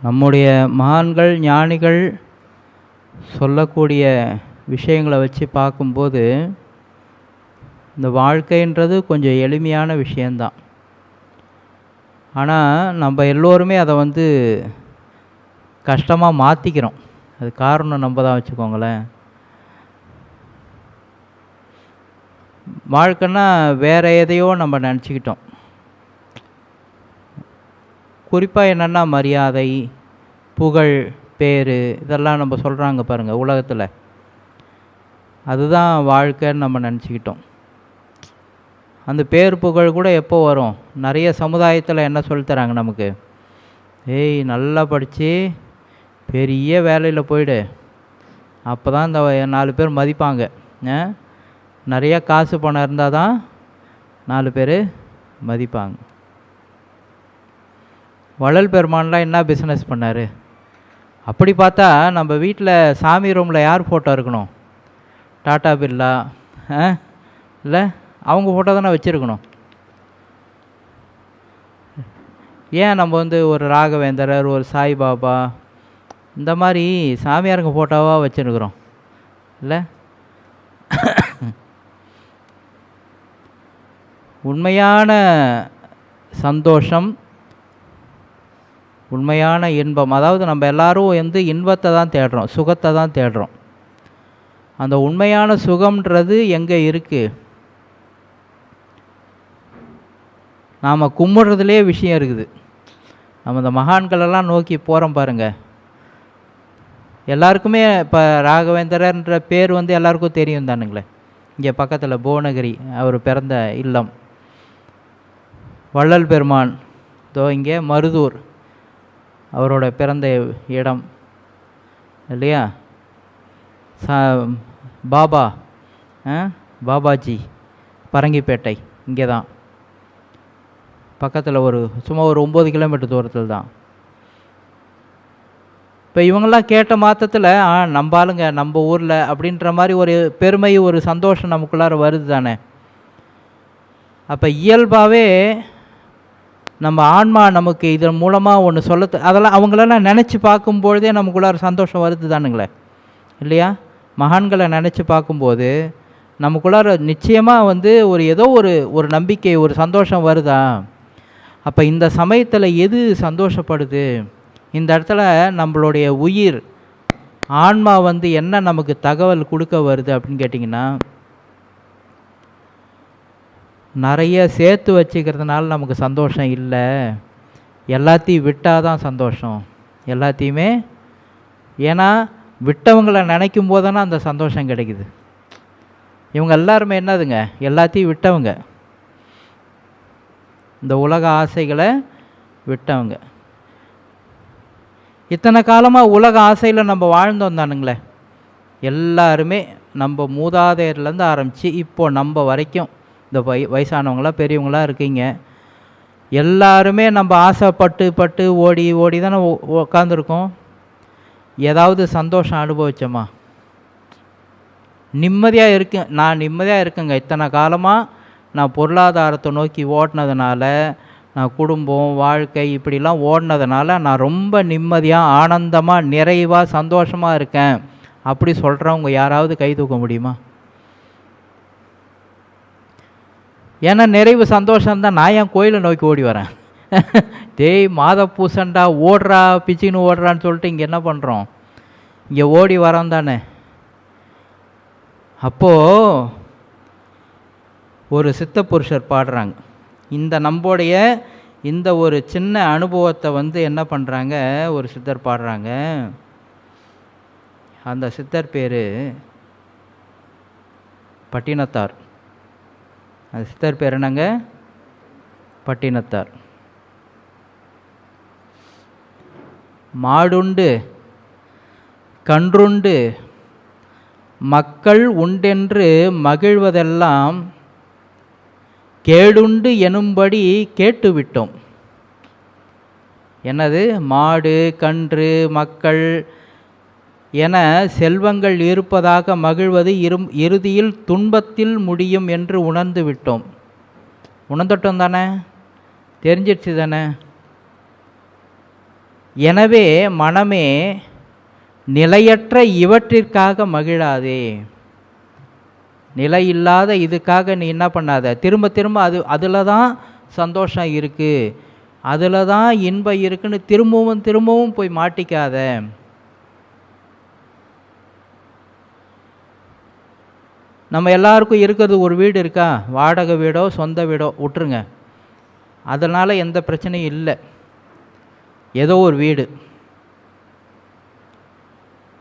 நம்முடைய மகான்கள் ஞானிகள் சொல்லக்கூடிய விஷயங்களை வச்சு பார்க்கும்போது இந்த வாழ்க்கைன்றது கொஞ்சம் எளிமையான விஷயந்தான். ஆனால் நம்ம எல்லோருமே அதை கஷ்டமாக மாற்றிக்கிறோம். அது காரணம் நம்ம தான் வச்சுக்கோங்களேன். வாழ்க்கைன்னா வேறு எதையோ நம்ம நினச்சிக்கிட்டோம். குறிப்பாக என்னென்னா மரியாதை, புகழ், பேர் இதெல்லாம் நம்ம சொல்கிறாங்க பாருங்கள் உலகத்தில். அதுதான் வாழ்க்கைன்னு நம்ம நினச்சிக்கிட்டோம். அந்த பேர் புகழ் கூட எப்போ வரும்? நிறைய சமுதாயத்தில் என்ன சொல்லித்தராங்க நமக்கு? ஏய், நல்லா படித்து பெரிய வேலையில் போயிடு, அப்போ தான் இந்த 4 பேர் மதிப்பாங்க. நிறைய காசு பணம் இருந்தால் தான் 4 பேர் மதிப்பாங்க. வள்ளல் பெருமான்லாம் என்ன பிஸ்னஸ் பண்ணார்? அப்படி பார்த்தா நம்ம வீட்டில் சாமி ரூமில் யார் ஃபோட்டோ இருக்கணும்? டாட்டா பிர்லா இல்லை அவங்க ஃபோட்டோ தானே வச்சுருக்கணும். ஏன் நம்ம ஒரு ராகவேந்தரர், ஒரு சாய்பாபா இந்த மாதிரி சாமியாருங்க ஃபோட்டோவாக வச்சுருக்குறோம் இல்லை? உண்மையான சந்தோஷம், உண்மையான இன்பம், அதாவது நம்ம எல்லோரும் இன்பத்தை தான் தேடுறோம், சுகத்தை தான் தேடுறோம். அந்த உண்மையான சுகம்ன்றது எங்கே இருக்குது? நாம் கும்பிட்றதுலே விஷயம் இருக்குது. நம்ம இந்த மகான்களெல்லாம் நோக்கி போகிறோம் பாருங்கள். எல்லாருக்குமே இப்போ ராகவேந்திரன்ற பேர் எல்லாருக்கும் தெரியும் தானுங்களே. இங்கே பக்கத்தில் புவனகிரி அவர் பிறந்த இல்லம். வள்ளல் பெருமான் இங்கே மருதூர் அவரோட பிறந்த இடம் இல்லையா? பாபா பாபாஜி பரங்கிப்பேட்டை இங்கே தான் பக்கத்தில், சும்மா ஒரு 9 கிலோமீட்டர் தூரத்தில் தான். இப்போ இவங்கெல்லாம் கேட்ட மாத்திரத்தில் நம்ம ஆளுங்க நம்ம ஊரில் அப்படின்ற மாதிரி ஒரு பெருமை, ஒரு சந்தோஷம் நமக்குள்ளார வருது தானே. அப்போ இயல்பாகவே நம்ம ஆன்மா நமக்கு இதன் மூலமாக ஒன்று அதெல்லாம் அவங்களெல்லாம் நினச்சி பார்க்கும்பொழுதே நமக்குள்ளார சந்தோஷம் வருது தானுங்களே இல்லையா? மகான்களை நினச்சி பார்க்கும்போது நமக்குள்ளார நிச்சயமாக ஒரு ஏதோ ஒரு நம்பிக்கை, ஒரு சந்தோஷம் வருதா? அப்போ இந்த சமயத்தில் எது சந்தோஷப்படுது? இந்த இடத்துல நம்மளுடைய உயிர் ஆன்மா என்ன நமக்கு தகவல் கொடுக்க வருது அப்படின்னு கேட்டிங்கன்னா, நிறைய சேர்த்து வச்சுக்கிறதுனால நமக்கு சந்தோஷம் இல்லை, எல்லாத்தையும் விட்டால் தான் சந்தோஷம். எல்லாத்தையுமே ஏன்னா விட்டவங்களை நினைக்கும் போது தானே அந்த சந்தோஷம் கிடைக்குது. இவங்க எல்லாருமே என்னதுங்க? எல்லாத்தையும் விட்டவங்க, இந்த உலக ஆசைகளை விட்டவங்க. இத்தனை காலமாக உலக ஆசையில் நம்ம வாழ்ந்தோம் தானுங்களே எல்லாருமே. நம்ம மூதாதையர்லேருந்து ஆரம்பித்து இப்போது நம்ம வரைக்கும் இந்த வயசானவங்களாம் பெரியவங்களாம் இருக்கீங்க, எல்லாருமே நம்ம ஆசைப்பட்டு ஓடி ஓடி தானே உட்காந்துருக்கோம். ஏதாவது சந்தோஷம் அனுபவிச்சோமா? நிம்மதியாக நான் நிம்மதியாக இருக்கேங்க. இத்தனை காலமாக நான் பொருளாதாரத்தை நோக்கி ஓடினதுனால, நான் குடும்பம் வாழ்க்கை இப்படிலாம் ஓடினதுனால நான் ரொம்ப நிம்மதியாக ஆனந்தமாக நிறைவாக சந்தோஷமாக இருக்கேன் அப்படி சொல்கிறவங்க யாராவது கை தூக்க முடியுமா? ஏன்னா நிறைவு சந்தோஷம்தான். நான் என் கோயிலை நோக்கி ஓடி வரேன். தேய் மாத பூசண்டா ஓடுறா பிச்சின்னு ஓடுறான்னு சொல்லிட்டு இங்கே என்ன பண்ணுறோம்? இங்கே ஓடி வரோம் தானே. அப்போது ஒரு சித்த புருஷர் பாடுறாங்க. இந்த நம்முடைய இந்த ஒரு சின்ன அனுபவத்தை என்ன பண்ணுறாங்க, ஒரு சித்தர் பாடுறாங்க. அந்த சித்தர் பேர் பட்டினத்தார். அந்த சித்தர் பேர் என்னங்க? பட்டினத்தார். மாடுண்டு கன்றுண்டு மக்கள் உண்டென்று மகிழ்வதெல்லாம் கேடுண்டு எனும்படி கேட்டுவிட்டோம். என்னது? மாடு கன்று மக்கள் என செல்வங்கள் இருப்பதாக மகிழ்வது இறுதியில் துன்பத்தில் முடியும் என்று உணர்ந்து விட்டோம். உணர்ந்துட்டோம் தானே? தெரிஞ்சிடுச்சு தானே? எனவே மனமே நிலையற்ற இவற்றிற்காக மகிழாதே. நிலை இல்லாத இதுக்காக நீ என்ன பண்ணாத, திரும்ப திரும்ப அதில் தான் சந்தோஷம் இருக்குது, அதில் தான் இன்பம் இருக்குன்னு திரும்பவும் திரும்பவும் போய் மாட்டிக்காத. நம்ம எல்லாருக்கும் இருக்கிறது ஒரு வீடு இருக்கா, வாடகை வீடோ சொந்த வீடோ விட்டுருங்க, அதனால் எந்த பிரச்சனையும் இல்லை. ஏதோ ஒரு வீடு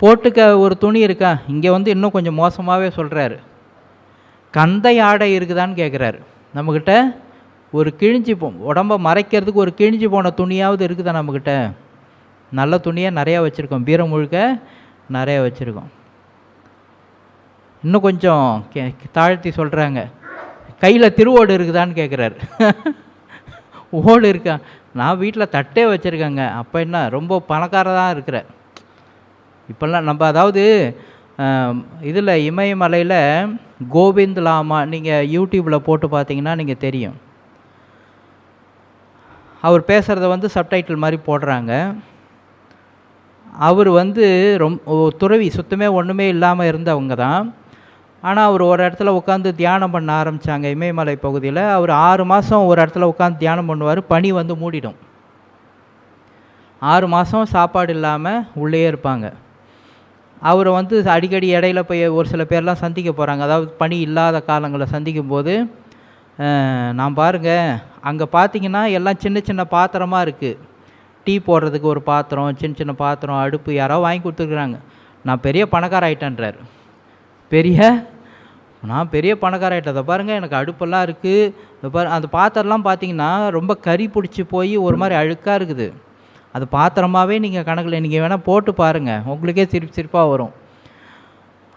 போட்டுக்க ஒரு துணி இருக்கா. இங்கே இன்னும் கொஞ்சம் மோசமாகவே சொல்கிறாரு, கந்தை ஆடை இருக்குதான்னு கேட்குறாரு. நம்மக்கிட்ட ஒரு கிழிஞ்சி உடம்பை மறைக்கிறதுக்கு ஒரு கிழிஞ்சி போன துணியாவது இருக்குதா நம்மக்கிட்ட? நல்ல துணியாக நிறையா வச்சுருக்கோம், பீரம் முழுக்க நிறையா வச்சுருக்கோம். இன்னும் கொஞ்சம் தாழ்த்தி சொல்கிறாங்க, கையில் திருவோடு இருக்குதான்னு கேட்குறாரு. ஓடு இருக்கா? நான் வீட்டில் தட்டே வச்சுருக்கேங்க. அப்போ என்ன ரொம்ப பணக்காரதான் இருக்கிற. இப்போல்லாம் நம்ம அதாவது இதில் இமயமலையில் கோவிந்த் லாமா நீங்கள் யூடியூப்பில் போட்டு பார்த்தீங்கன்னா நீங்கள் தெரியும். அவர் பேசுகிறத சப்டைட்டில் மாதிரி போடுறாங்க. அவர் ரொம்ப துறவி, சுத்தமே ஒன்றுமே இல்லாமல் இருந்தவங்க தான். ஆனால் அவர் ஒரு இடத்துல உட்காந்து தியானம் பண்ண ஆரம்பித்தாங்க இமயமலை பகுதியில். அவர் 6 மாதம் ஒரு இடத்துல உட்காந்து தியானம் பண்ணுவார். பனி மூடிடும். 6 மாதம் சாப்பாடு இல்லாமல் உள்ளே இருப்பாங்க. அவர் அடிக்கடி இடையில போய் ஒரு சில பேர்லாம் சந்திக்க போகிறாங்க. அதாவது பனி இல்லாத காலங்களில் சந்திக்கும் போது, நான் பாருங்கள் அங்கே பார்த்தீங்கன்னா எல்லாம் சின்ன சின்ன பாத்திரமாக இருக்குது. டீ போடுறதுக்கு ஒரு பாத்திரம், சின்ன சின்ன பாத்திரம், அடுப்பு யாரோ வாங்கி கொடுத்துருக்குறாங்க. நான் பெரிய பணக்கார ஆகிட்டேன்றார். நான் பெரிய பணக்கார ஆகிட்டதை பாருங்கள், எனக்கு அடுப்பெல்லாம் இருக்குது. அந்த பாத்திரம்லாம் பார்த்தீங்கன்னா ரொம்ப கறி பிடிச்சி போய் ஒரு மாதிரி அழுக்காக இருக்குது. அது பாத்திரமாகவே நீங்கள் கணக்கில் நீங்கள் வேணால் போட்டு பாருங்கள், உங்களுக்கே சிரிப்பாக வரும்.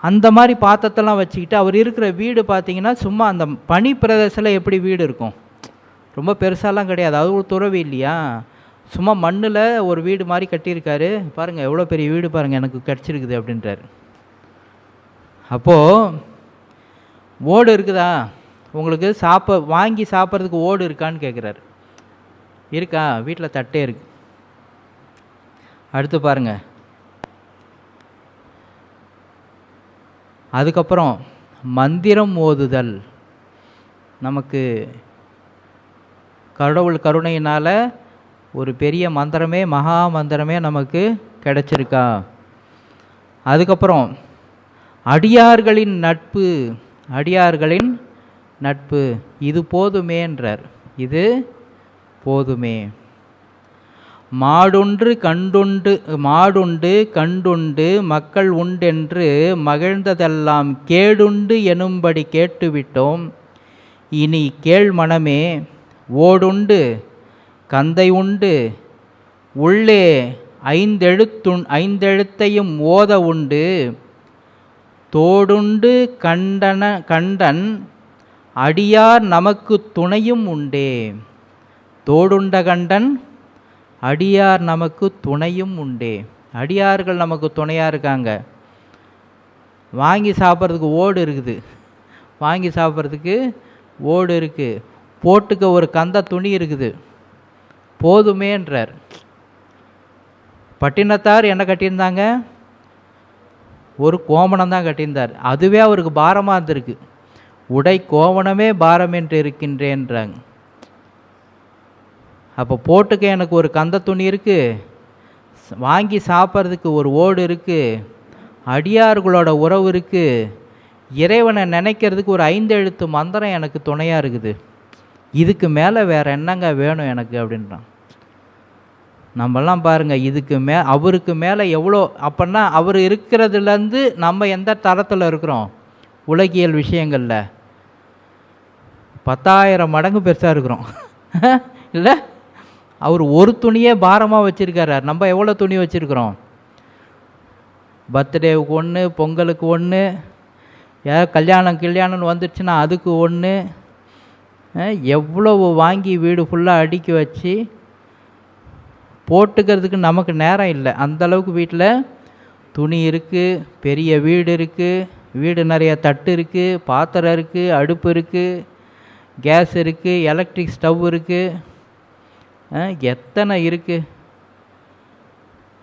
அந்த மாதிரி பாத்திரத்தெல்லாம் வச்சுக்கிட்டு அவர் இருக்கிற வீடு பார்த்தீங்கன்னா சும்மா அந்த பனி பிரதேசத்தில் எப்படி வீடு இருக்கும், ரொம்ப பெருசாலாம் கிடையாது. அது ஒரு துறவி இல்லையா, சும்மா மண்ணில் ஒரு வீடு மாதிரி கட்டியிருக்காரு. பாருங்கள் எவ்வளோ பெரிய வீடு பாருங்கள் எனக்கு கிடச்சிருக்குது அப்படின்றாரு. அப்போது ஓடு இருக்குதா உங்களுக்கு? வாங்கி சாப்பிட்றதுக்கு ஓடு இருக்கான்னு கேட்குறாரு. இருக்கா? வீட்டில் தட்டே இருக்கு. அடுத்து பாருங்க, அதுக்கப்புறம் மந்திரம் ஓதுதல். நமக்கு கடவுள் கருணையினால் ஒரு பெரிய மந்திரமே, மகா மந்திரமே நமக்கு கிடைச்சிருக்கா? அதுக்கப்புறம் அடியார்களின் நட்பு. அடியார்களின் நட்பு இது போதுமேன்றார். இது போதுமே. மாடுண்டு கண்டுண்டு மக்கள் உண்டென்று மகிழ்ந்ததெல்லாம் கேடுண்டு எனும்படி கேட்டுவிட்டோம். இனி கேள் மனமே, ஓடுண்டு கந்தை உண்டு உள்ளே ஐந்தெழுத்தையும் ஓத உண்டு தோடுண்டு கண்டன் அடியார் நமக்கு துணையும் உண்டே. தோடுண்ட கண்டன் அடியார் நமக்கு துணையும் உண்டே. அடியார்கள் நமக்கு துணையாக இருக்காங்க. வாங்கி சாப்பிட்றதுக்கு ஓடு இருக்குது, வாங்கி சாப்பிட்றதுக்கு ஓடு இருக்குது, போட்டுக்க ஒரு கந்த துணி இருக்குது, போதுமேன்றார். பட்டினத்தார் என்ன கட்டியிருந்தாங்க? ஒரு கோவணம் தான் கட்டியிருந்தார். அதுவே அவருக்கு பாரமாக இருந்திருக்கு. உடை கோவணமே பாரம் என்று இருக்கின்றேன்றாங்க. அப்போ போட்டுக்க எனக்கு ஒரு கந்த துணி இருக்குது, வாங்கி சாப்பிட்றதுக்கு ஒரு ஓடு இருக்குது, அடியார்களோட உறவு இருக்குது, இறைவனை நினைக்கிறதுக்கு ஒரு 5 எழுத்து மந்திரம் எனக்கு துணையாக இருக்குது. இதுக்கு மேலே வேறு என்னங்க வேணும் எனக்கு அப்படின்றான். நம்மெல்லாம் பாருங்கள், அவருக்கு மேலே எவ்வளோ. அப்போன்னா அவர் இருக்கிறதுலேருந்து நம்ம எந்த தரத்தில் இருக்கிறோம்? உலகியல் விஷயங்களில் 10,000 மடங்கு பெருசாக இருக்கிறோம் இல்லை? அவர் ஒரு துணியே பாரமாக வச்சுருக்காரு. நம்ம எவ்வளோ துணி வச்சுருக்கிறோம்? பர்த்டேவுக்கு ஒன்று, பொங்கலுக்கு ஒன்று, கல்யாணம்னு வந்துடுச்சுன்னா அதுக்கு ஒன்று, எவ்வளவு வாங்கி வீடு ஃபுல்லாக அடுக்கி வச்சு போட்டுக்கிறதுக்கு நமக்கு நேரம் இல்லை. அந்தளவுக்கு வீட்டில் துணி இருக்குது, பெரிய வீடு இருக்குது, வீடு நிறைய தட்டு இருக்குது, பாத்திரம் இருக்குது, அடுப்பு இருக்குது, கேஸ் இருக்குது, எலக்ட்ரிக் ஸ்டவ் இருக்குது, எத்தனை இருக்குது.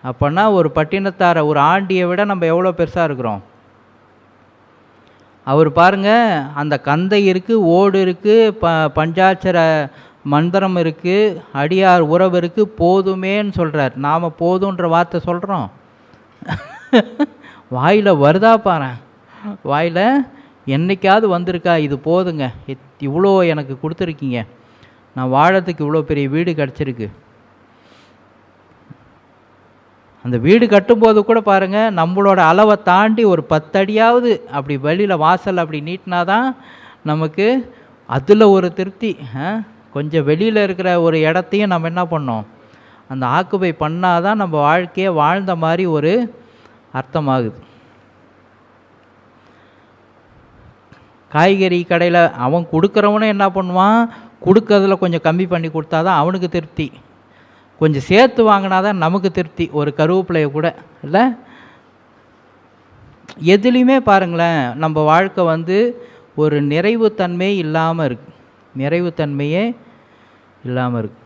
அப்போன்னா ஒரு பட்டினத்தாரை, ஒரு ஆண்டியை விட நம்ம எவ்வளோ பெருசாக இருக்கிறோம். அவர் பாருங்க, அந்த கந்தை இருக்குது, ஓடு இருக்குது, பஞ்சாட்சர மந்திரம் இருக்குது, அடியார் உறவு இருக்குது, போதுமேன்னு சொல்கிறார். நாம் போதுன்ற வார்த்தை சொல்கிறோம். வாயில் வருதா பாரு, வாயில் என்னைக்காவது வந்திருக்கா இது போதுங்க, இவ்வளோ எனக்கு கொடுத்துருக்கீங்க, நான் வாழறதுக்கு இவ்வளோ பெரிய வீடு கிடச்சிருக்கு. அந்த வீடு கட்டும்போது கூட பாருங்கள், நம்மளோட அளவை தாண்டி ஒரு 10 அடியாவது அப்படி வெளியில் வாசல் அப்படி நீட்டினாதான் நமக்கு அதில் ஒரு திருப்தி. கொஞ்சம் வெளியில் இருக்கிற ஒரு இடத்தையும் நம்ம என்ன பண்ணோம், அந்த ஆக்குபை பண்ணாதான் நம்ம வாழ்க்கையை வாழ்ந்த மாதிரி ஒரு அர்த்தமாகுது. காய்கறி கடையில் அவன் கொடுக்குறவனும் என்ன பண்ணுவான், கொடுக்கறதுல கொஞ்சம் கம்மி பண்ணி கொடுத்தாதான் அவனுக்கு திருப்தி, கொஞ்சம் சேர்த்து வாங்கினா தான் நமக்கு திருப்தி. ஒரு கருவேப்பிலையை கூட இல்லை, எதுலேயுமே பாருங்களேன், நம்ம வாழ்க்கை ஒரு நிறைவுத்தன்மை இல்லாமல் இருக்கு, நிறைவுத்தன்மையே இல்லாமல் இருக்கு.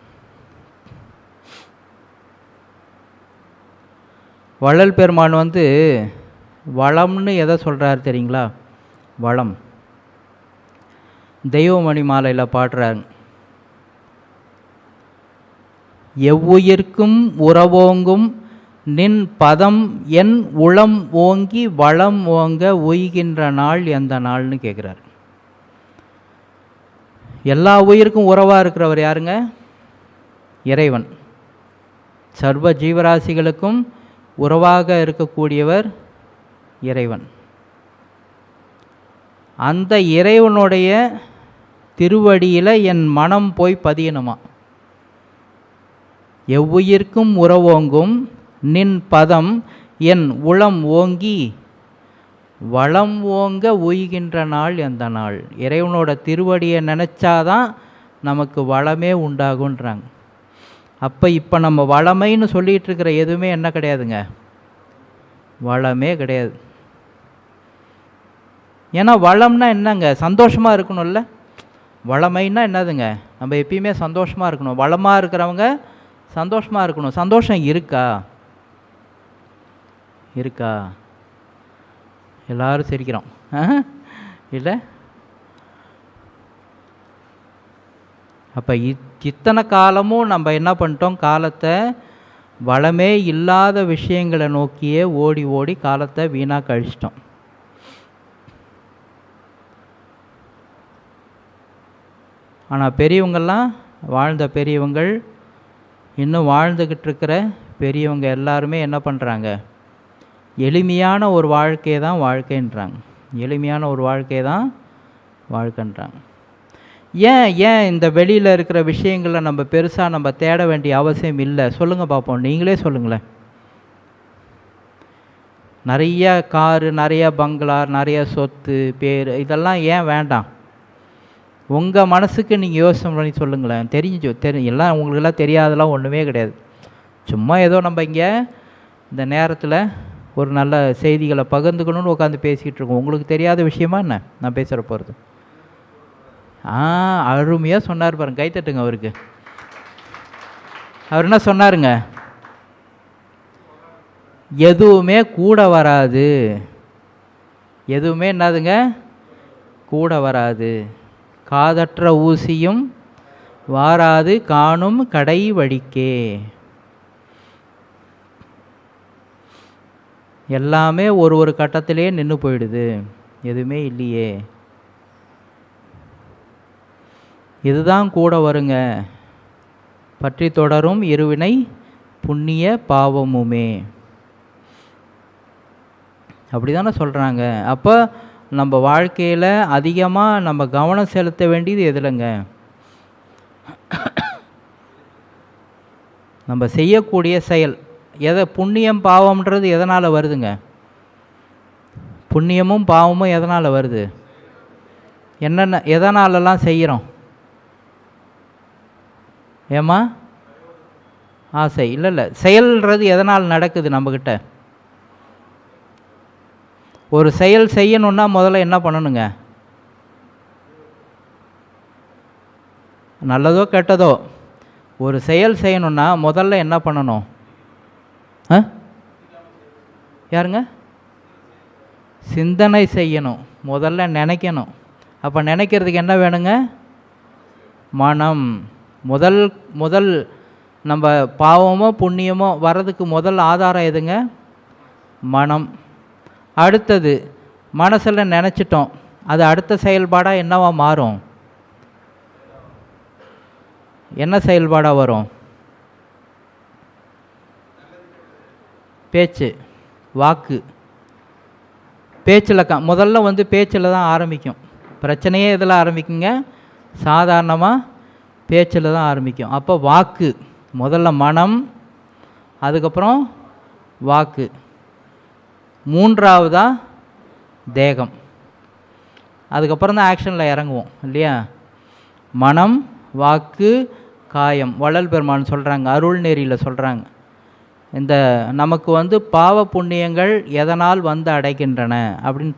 வள்ளல் பெருமான் வளம்னு எதை சொல்கிறார் தெரியுங்களா? வளம். தெய்வமணி மாலையில் பாடுறாங்க, எவ்வுயிர்க்கும் உறவோங்கும் நின் பதம் என் உளம் ஓங்கி வளம் ஓங்க உய்கின்ற நாள் எந்த நாள்னு கேட்குறார். எல்லா உயிருக்கும் உறவாக இருக்கிறவர் யாருங்க? இறைவன். சர்வ ஜீவராசிகளுக்கும் உறவாக இருக்கக்கூடியவர் இறைவன். அந்த இறைவனுடைய திருவடியில் என் மனம் போய் பதியணுமா. எவ்வுயிர்க்கும் உறவோங்கும் நின் பதம் என் உளம் ஓங்கி வளம் ஓங்க உய்கின்ற நாள் எந்த நாள். இறைவனோட திருவடியை நினச்சாதான் நமக்கு வளமே உண்டாகுன்றாங்க. இப்போ நம்ம வளமைன்னு சொல்லிகிட்டு இருக்கிற எதுவுமே என்ன கிடையாதுங்க, வளமே கிடையாது. ஏன்னா வளம்னா என்னங்க, சந்தோஷமாக இருக்கணும்ல. வளமைன்னா என்னதுங்க, நம்ம எப்பயுமே சந்தோஷமாக இருக்கணும். வளமாக இருக்கிறவங்க சந்தோஷமாக இருக்கணும். சந்தோஷம் இருக்கா? இருக்கா? எல்லாரும் சிரிக்கிறோம் இல்லை? அப்போ இத்தனை காலமும் நம்ம என்ன பண்ணிட்டோம், காலத்தை வளமே இல்லாத விஷயங்களை நோக்கியே ஓடி ஓடி காலத்தை வீணாக கழிச்சிட்டோம். ஆனால் பெரியவங்கள்லாம், வாழ்ந்த பெரியவங்கள், இன்னும் வாழ்ந்துக்கிட்டு இருக்கிற பெரியவங்க எல்லாருமே என்ன பண்ணுறாங்க, எளிமையான ஒரு வாழ்க்கையை தான் வாழ்க்கைன்றாங்க. எளிமையான ஒரு வாழ்க்கையை தான் வாழ்க்கைன்றாங்க. ஏன் இந்த வெளியில் இருக்கிற விஷயங்களை நம்ம பெருசாக நம்ம தேட வேண்டிய அவசியம் இல்லை? சொல்லுங்கள் பார்ப்போம், நீங்களே சொல்லுங்களேன். நிறைய காரு, நிறைய பங்களா, நிறைய சொத்து, பேர், இதெல்லாம் ஏன் வேண்டாம்? உங்கள் மனசுக்கு நீங்கள் யோசனை பண்ணி சொல்லுங்களேன். எல்லாம் உங்களுக்கெல்லாம் தெரியாதெல்லாம் ஒன்றுமே கிடையாது. சும்மா ஏதோ நம்ம இங்கே இந்த நேரத்தில் ஒரு நல்ல செய்திகளை பகிர்ந்துக்கணும்னு உட்காந்து பேசிக்கிட்டு இருக்கோம். உங்களுக்கு தெரியாத விஷயமா என்ன நான் பேசுகிற போகிறது? அருமையாக சொன்னார் பாருங்க, கைத்தட்டுங்க அவருக்கு. அவர் என்ன சொன்னாருங்க, எதுவுமே கூட வராது. எதுவுமே என்னதுங்க, கூட வராது. காதற்ற ஊசியும் வாராது காணும் கடை வழிக்கே. எல்லாமே ஒரு கட்டத்திலே நின்று போயிடுது, எதுவுமே இல்லையே. இதுதான் கூட வருங்க, பற்றி தொடரும் இருவினை புண்ணிய பாவமுமே. அப்படி தானே சொல்கிறாங்க. அப்போ நம்ம வாழ்க்கையில் அதிகமாக நம்ம கவனம் செலுத்த வேண்டியது எதுலங்க? நம்ம செய்யக்கூடிய செயல். புண்ணியம் பாவம்ன்றது எதனால் வருதுங்க? புண்ணியமும் பாவமும் எதனால் வருது? என்னென்ன எதனாலலாம் செய்கிறோம்? ஏம்மா? ஆசை. இல்லை, செயல்ன்றது எதனால் நடக்குது நம்மக்கிட்ட? ஒரு செயல் செய்யணுன்னா முதல்ல என்ன பண்ணணுங்க? நல்லதோ கெட்டதோ ஒரு செயல் செய்யணுன்னா முதல்ல என்ன பண்ணணும்? ஆ யாருங்க? சிந்தனை செய்யணும், முதல்ல நினைக்கணும். அப்போ நினைக்கிறதுக்கு என்ன வேணுங்க? மனம். முதல் நம்ம பாவமோ புண்ணியமோ வர்றதுக்கு முதல் ஆதாரம் எதுங்க? மனம். அடுத்தது மனசில் நினச்சிட்டோம், அது அடுத்த செயல்பாடாக என்னவா மாறும்? என்ன செயல்பாடாக வரும்? பேச்சு, வாக்கு. பேச்சில் முதல்ல பேச்சில் தான் ஆரம்பிக்கும். பிரச்சனையே இதில் ஆரம்பிக்குங்க, சாதாரணமாக பேச்சில் தான் ஆரம்பிக்கும். அப்போ வாக்கு முதல்ல, மனம், அதுக்கப்புறம் வாக்கு, மூன்றாவதா தேகம், அதுக்கப்புறம் தான் ஆக்ஷனில் இறங்குவோம் இல்லையா? மனம், வாக்கு, காயம். வள்ளல் பெருமான் சொல்கிறாங்க, அருள் நெறியில் சொல்கிறாங்க, இந்த நமக்கு பாவ புண்ணியங்கள் எதனால் அடைகின்றன அப்படின்னு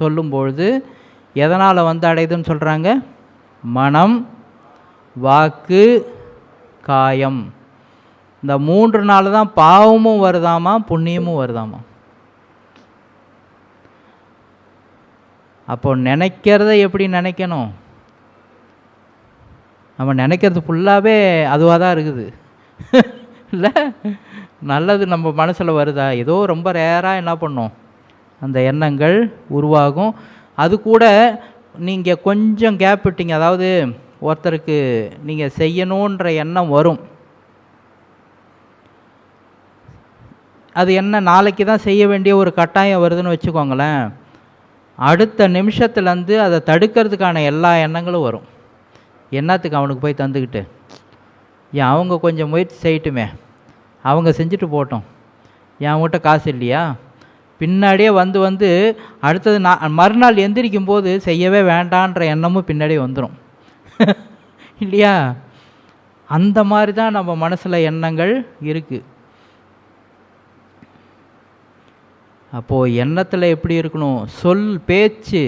சொல்லும்பொழுது எதனால் அடையுதுன்னு சொல்கிறாங்க? மனம், வாக்கு, காயம். இந்த 3 நாள் தான் பாவமும் வருதாமா புண்ணியமும் வருதாமா. அப்போ நினைக்கிறத எப்படி நினைக்கணும்? நம்ம நினைக்கிறது ஃபுல்லாகவே அதுவாக தான் இருக்குது இல்லை? நல்லது நம்ம மனசில் வருதா? ஏதோ ரொம்ப ரேராக என்ன பண்ணோம், அந்த எண்ணங்கள் உருவாகும். அது கூட நீங்கள் கொஞ்சம் கேப் விட்டீங்க, அதாவது ஒருத்தருக்கு நீங்கள் செய்யணுன்ற எண்ணம் வரும், அது என்ன நாளைக்கு தான் செய்ய வேண்டிய ஒரு கட்டாயம் வருதுன்னு வச்சுக்கோங்களேன். அடுத்த நிமிஷத்துலேருந்து அதை தடுக்கிறதுக்கான எல்லா எண்ணங்களும் வரும். என்னத்துக்கு அவனுக்கு போய் தந்துக்கிட்டு, ஏன் அவங்க கொஞ்சம் முயற்சி செய்யட்டுமே, அவங்க செஞ்சுட்டு போட்டோம், என்கிட்ட காசு இல்லையா, பின்னாடியே அடுத்தது மறுநாள் எந்திரிக்கும் போது செய்யவே வேண்டான்ற எண்ணமும் பின்னாடியே வந்துடும் இல்லையா? அந்த மாதிரி தான் நம்ம மனசில் எண்ணங்கள் இருக்குது. அப்போது எண்ணத்தில் எப்படி இருக்கணும்? பேச்சு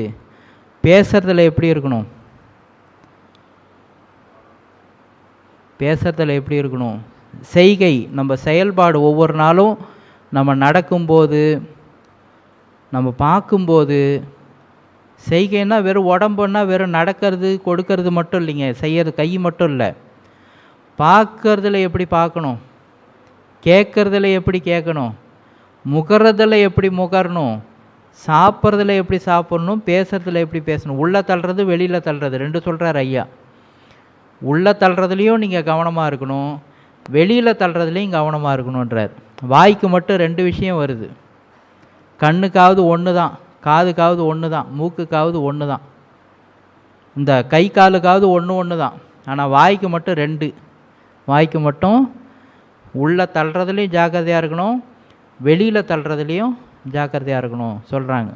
பேசுறதுல எப்படி இருக்கணும்? பேசுறதுல எப்படி இருக்கணும்? செய்கை, நம்ம செயல்பாடு, ஒவ்வொரு நாளும் நம்ம நடக்கும்போது, நம்ம பார்க்கும்போது, செய்கைன்னா வெறும் உடம்புன்னா வெறும் நடக்கிறது கொடுக்கறது மட்டும் இல்லைங்க, செய்யறது கை மட்டும் இல்லை. பார்க்கறதுல எப்படி பார்க்கணும், கேட்கறதுல எப்படி கேட்கணும், முகறதுல எப்படி முகரணும், சாப்பிட்றதுல எப்படி சாப்பிட்ணும், பேசுறதுல எப்படி பேசணும். உள்ளே தள்ளுறது வெளியில் தள்ளுறது ரெண்டு சொல்கிறார் ஐயா. உள்ளே தள்ளுறதுலேயும் நீங்கள் கவனமாக இருக்கணும், வெளியில் தள்ளுறதுலேயும் கவனமாக இருக்கணுன்றார். வாய்க்கு மட்டும் 2 விஷயம் வருது. கண்ணுக்காவது ஒன்று தான், காதுக்காவது ஒன்று தான், மூக்குக்காவது ஒன்று தான், இந்த கை காலுக்காவது ஒன்று தான். ஆனால் வாய்க்கு மட்டும் 2. வாய்க்கு மட்டும் உள்ளே தள்ளுறதுலேயும் ஜாக்கிரதையாக இருக்கணும், வெளியில் தள்ளுறதுலேயும் ஜாக்கிரதையாக இருக்கணும் சொல்கிறாங்க.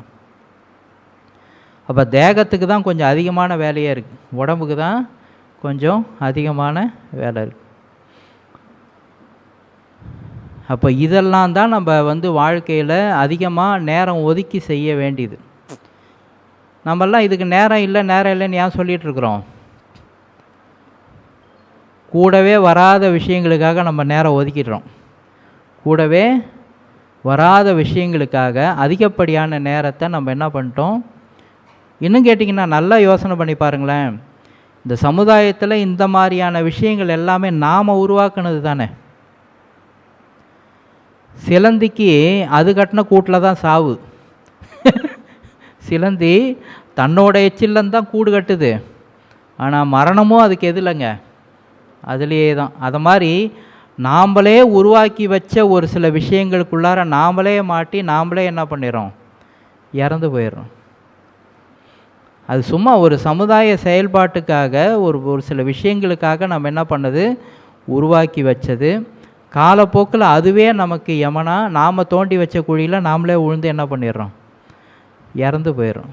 அப்போ தேகத்துக்கு தான் கொஞ்சம் அதிகமான வேலையே இருக்குது, உடம்புக்கு தான் கொஞ்சம் அதிகமான வேலை இருக்குது. அப்போ இதெல்லாம் தான் நம்ம வாழ்க்கையில் அதிகமாக நேரம் ஒதுக்கி செய்ய வேண்டியது. நம்மெல்லாம் இதுக்கு நேரம் இல்லைன்னு ஏன் சொல்லிகிட்ருக்குறோம்? கூடவே வராத விஷயங்களுக்காக நம்ம நேரம் ஒதுக்கிடுறோம். கூடவே வராத விஷயங்களுக்காக அதிகப்படியான நேரத்தை நம்ம என்ன பண்ணிட்டோம்? இன்னும் கேட்டிங்கன்னா நல்லா யோசனை பண்ணி பாருங்களேன். இந்த சமுதாயத்தில் இந்த மாதிரியான விஷயங்கள் எல்லாமே நாம் உருவாக்குனது தானே. சிலந்திக்கு அது கட்டின கூட்டில் தான் சாவு. சிலந்தி தன்னோட எச்சில்லம் தான் கூடு கட்டுது, ஆனால் மரணமும் அதுக்கு எதில்லைங்க, அதுலேயே தான். அதை மாதிரி நாம்ளே உருவாக்கி வச்ச ஒரு சில விஷயங்களுக்குள்ளார நாம்ளே மாட்டி நாம்ளே என்ன பண்ணிடுறோம்? இறந்து போயிடுறோம். அது சும்மா ஒரு சமுதாய செயல்பாட்டுக்காக ஒரு சில விஷயங்களுக்காக நம்ம என்ன பண்ணது? உருவாக்கி வச்சது. காலப்போக்கில் அதுவே நமக்கு யமனா நாம் தோண்டி வச்ச குழியில் நாமளே விழுந்து என்ன பண்ணிடுறோம்? இறந்து போயிடுறோம்.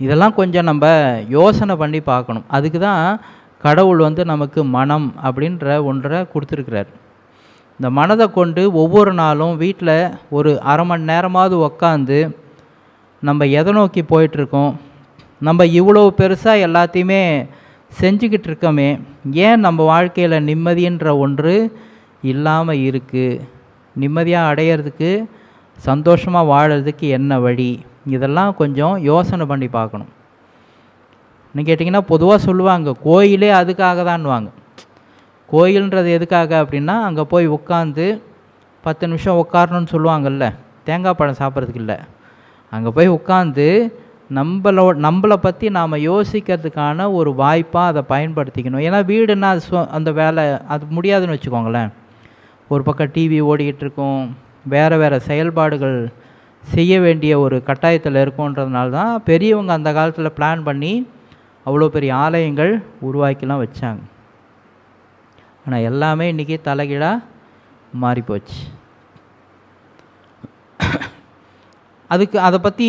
இதெல்லாம் கொஞ்சம் நம்ம யோசனை பண்ணி பார்க்கணும். அதுக்கு தான் கடவுள் நமக்கு மனம் அப்படின்ற ஒன்றை கொடுத்துருக்கிறார். இந்த மனதை கொண்டு ஒவ்வொரு நாளும் வீட்டில் ஒரு அரை மணி நேரமாவது உக்காந்து நம்ம எதை நோக்கி போயிட்டுருக்கோம், நம்ம இவ்வளோ பெருசாக எல்லாத்தையுமே செஞ்சுக்கிட்டு இருக்கோமே, ஏன் நம்ம வாழ்க்கையில் நிம்மதின்ற ஒன்று இல்லாமல் இருக்குது, நிம்மதியாக அடையிறதுக்கு, சந்தோஷமாக வாழறதுக்கு என்ன வழி, இதெல்லாம் கொஞ்சம் யோசனை பண்ணி பார்க்கணும். இன்னும் கேட்டிங்கன்னா பொதுவாக சொல்லுவாங்க கோயிலே அதுக்காக தான்வாங்க. கோயில்ன்றது எதுக்காக அப்படின்னா அங்கே போய் உட்காந்து 10 நிமிஷம் உட்காரணும்னு சொல்லுவாங்கல்ல, தேங்காய் பழம் சாப்பிட்றதுக்கு இல்லை. அங்கே போய் உட்காந்து நம்மளை பற்றி நாம் யோசிக்கிறதுக்கான ஒரு வாய்ப்பாக அதை பயன்படுத்திக்கணும். ஏன்னா வீடுன்னா அது அந்த வேலை அது முடியாதுன்னு வச்சுக்கோங்களேன். ஒரு பக்கம் டிவி ஓடிக்கிட்டு இருக்கும், வேறு செயல்பாடுகள் செய்ய வேண்டிய ஒரு கட்டாயத்தில் இருக்குன்றதுனால தான் பெரியவங்க அந்த காலத்தில் பிளான் பண்ணி அவ்வளோ பெரிய ஆலயங்கள் உருவாக்கிலாம் வச்சாங்க. ஆனால் எல்லாமே இன்றைக்கி தலைகீழாக மாறிப்போச்சு. அதை பற்றி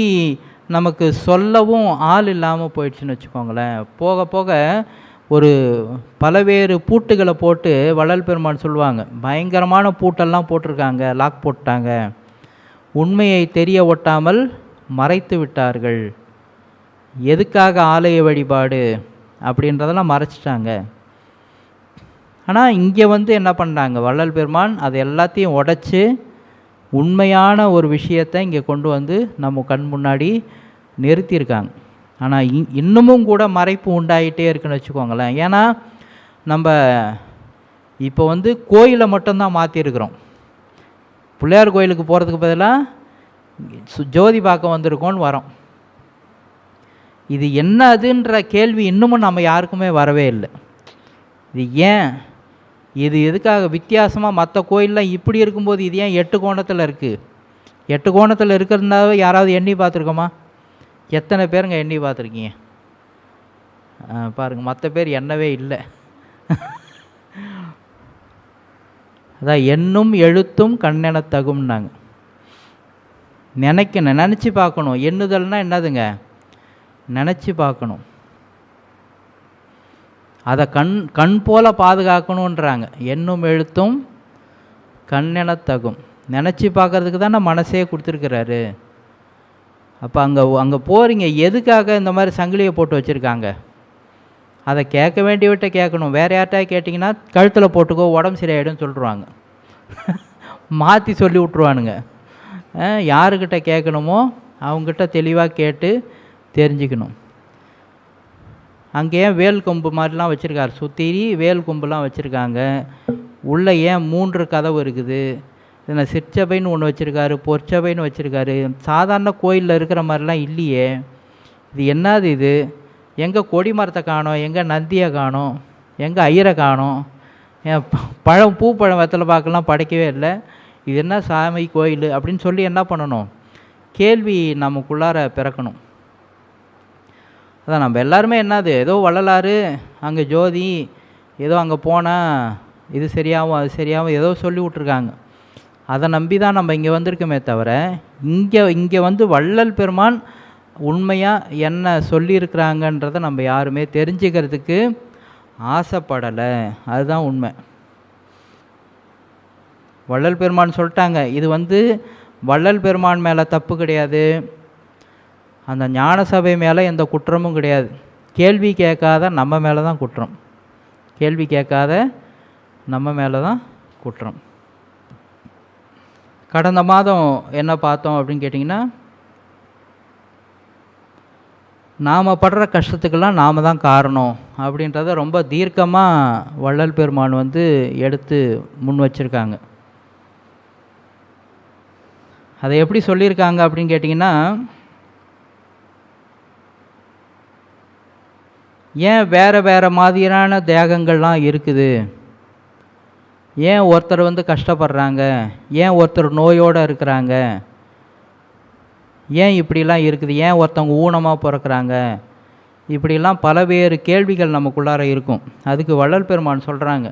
நமக்கு சொல்லவும் ஆள் இல்லாமல் போயிடுச்சுன்னு வச்சுக்கோங்களேன். போக போக ஒரு பலவேறு பூட்டுகளை போட்டு வள்ளல் பெருமான் சொல்லுவாங்க, பயங்கரமான பூட்டெல்லாம் போட்டிருக்காங்க, லாக் போட்டாங்க, உண்மையை தெரிய ஒட்டாமல் மறைத்து விட்டார்கள், எதுக்காக ஆலய வழிபாடு அப்படின்றதெல்லாம் மறைச்சிட்டாங்க. ஆனால் இங்கே என்ன பண்ணாங்க வள்ளல் பெருமான், அது எல்லாத்தையும் உடைச்சி உண்மையான ஒரு விஷயத்தை இங்கே கொண்டு வந்து நம்ம கண் முன்னாடி நிறுத்தியிருக்காங்க. ஆனால் இன்னமும் கூட மறைப்பு உண்டாகிட்டே இருக்குன்னு வச்சுக்கோங்களேன். ஏன்னா நம்ம இப்போ கோயிலை மட்டும்தான் மாற்றிருக்கிறோம். பிள்ளையார் கோயிலுக்கு போகிறதுக்கு பதிலாக ஜோதி பார்க்க வந்திருக்கோன்னு வரோம். இது என்ன அதுன்ற கேள்வி இன்னமும் நம்ம யாருக்குமே வரவே இல்லை. இது ஏன், இது எதுக்காக வித்தியாசமாக மற்ற கோயிலெலாம் இப்படி இருக்கும்போது இது ஏன் 8 கோணத்தில் இருக்குது? 8 கோணத்தில் இருக்கிறதுனால யாராவது எண்ணி பார்த்துருக்கோமா? எத்தனை பேருங்க எண்ணி பார்த்துருக்கீங்க? பாருங்கள், மற்ற பேர் எண்ணவே இல்லை. அதான் எண்ணும் எழுத்தும் கண்ணென தகும்னாங்க. நினச்சி பார்க்கணும். எண்ணுதல்னால் என்னதுங்க? நினச்சி பார்க்கணும். அதை கண் போல் பாதுகாக்கணுன்றாங்க. எண்ணும் எழுத்தும் கண்ணென தகும். நினச்சி பார்க்கறதுக்கு தானே மனசே கொடுத்துருக்கிறாரு. அப்போ அங்கே போகிறீங்க, எதுக்காக இந்த மாதிரி சங்கிலியை போட்டு வச்சுருக்காங்க? அதை கேட்க வேண்டியவிட்ட கேட்கணும். வேறு யார்கிட்ட கேட்டிங்கன்னா கழுத்தில் போட்டுக்கோ உடம்பு சரியாயிடும்னு சொல்லிடுவாங்க. மாற்றி சொல்லி விட்ருவானுங்க. யாருக்கிட்ட கேட்கணுமோ அவங்ககிட்ட தெளிவாக கேட்டு தெரிஞ்சுக்கணும். அங்கே ஏன் வேல் கொம்பு மாதிரிலாம் வச்சுருக்காரு, சுற்றி வேல் கொம்புலாம் வச்சுருக்காங்க. உள்ளே ஏன் 3 கதவு இருக்குது? இதில் சிற்சபைன்னு ஒன்று வச்சுருக்காரு, பொற்சபைன்னு வச்சுருக்காரு. சாதாரண கோயிலில் இருக்கிற மாதிரிலாம் இல்லையே. இது என்னது இது? எங்கே கொடி மரத்தை காணோம், எங்கே நந்தியை காணோம், எங்கே ஐயரை காணோம், பழம் பூப்பழம் வெத்தலை பாக்கெல்லாம் படைக்கவே இல்லை. இது என்ன சாமி கோயில் அப்படின்னு சொல்லி என்ன பண்ணணும்? கேள்வி நமக்குள்ளார பிறக்கணும். அதான் நம்ம எல்லாருமே என்னது, ஏதோ வள்ளலாறு அங்கே ஜோதி, ஏதோ அங்கே போனால் இது சரியாகும் அது சரியாகும் ஏதோ சொல்லி விட்ருக்காங்க. அதை நம்பி தான் நம்ம இங்கே வந்திருக்கோமே தவிர, இங்கே வள்ளல் பெருமான் உண்மையாக என்ன சொல்லியிருக்கிறாங்கன்றதை நம்ம யாருமே தெரிஞ்சுக்கிறதுக்கு ஆசைப்படலை. அதுதான் உண்மை. வள்ளல் பெருமான் சொல்லிட்டாங்க, இது வள்ளல் பெருமான் மேலே தப்பு கிடையாது, அந்த ஞான சபை மேலே எந்த குற்றமும் கிடையாது. கேள்வி கேட்காத நம்ம மேலே தான் குற்றம். கேள்வி கேட்காத நம்ம மேலே தான் குற்றம். கடந்த மாதம் என்ன பார்த்தோம் அப்படின்னு கேட்டிங்கன்னா, நாம் படுற கஷ்டத்துக்கெல்லாம் நாம் தான் காரணம் அப்படின்றத ரொம்ப தீர்க்கமாக வள்ளல் பெருமான் எடுத்து முன் வச்சுருக்காங்க. அதை எப்படி சொல்லியிருக்காங்க அப்படின்னு கேட்டிங்கன்னா, ஏன் வேறு மாதிரியான தேகங்கள்லாம் இருக்குது, ஏன் ஒருத்தர் கஷ்டப்படுறாங்க, ஏன் ஒருத்தர் நோயோடு இருக்கிறாங்க, ஏன் இப்படிலாம் இருக்குது, ஏன் ஒருத்தவங்க ஊனமாக பிறக்கிறாங்க, இப்படிலாம் பலவேறு கேள்விகள் நமக்குள்ளார இருக்கும். அதுக்கு வள்ளல் பெருமான் சொல்கிறாங்க,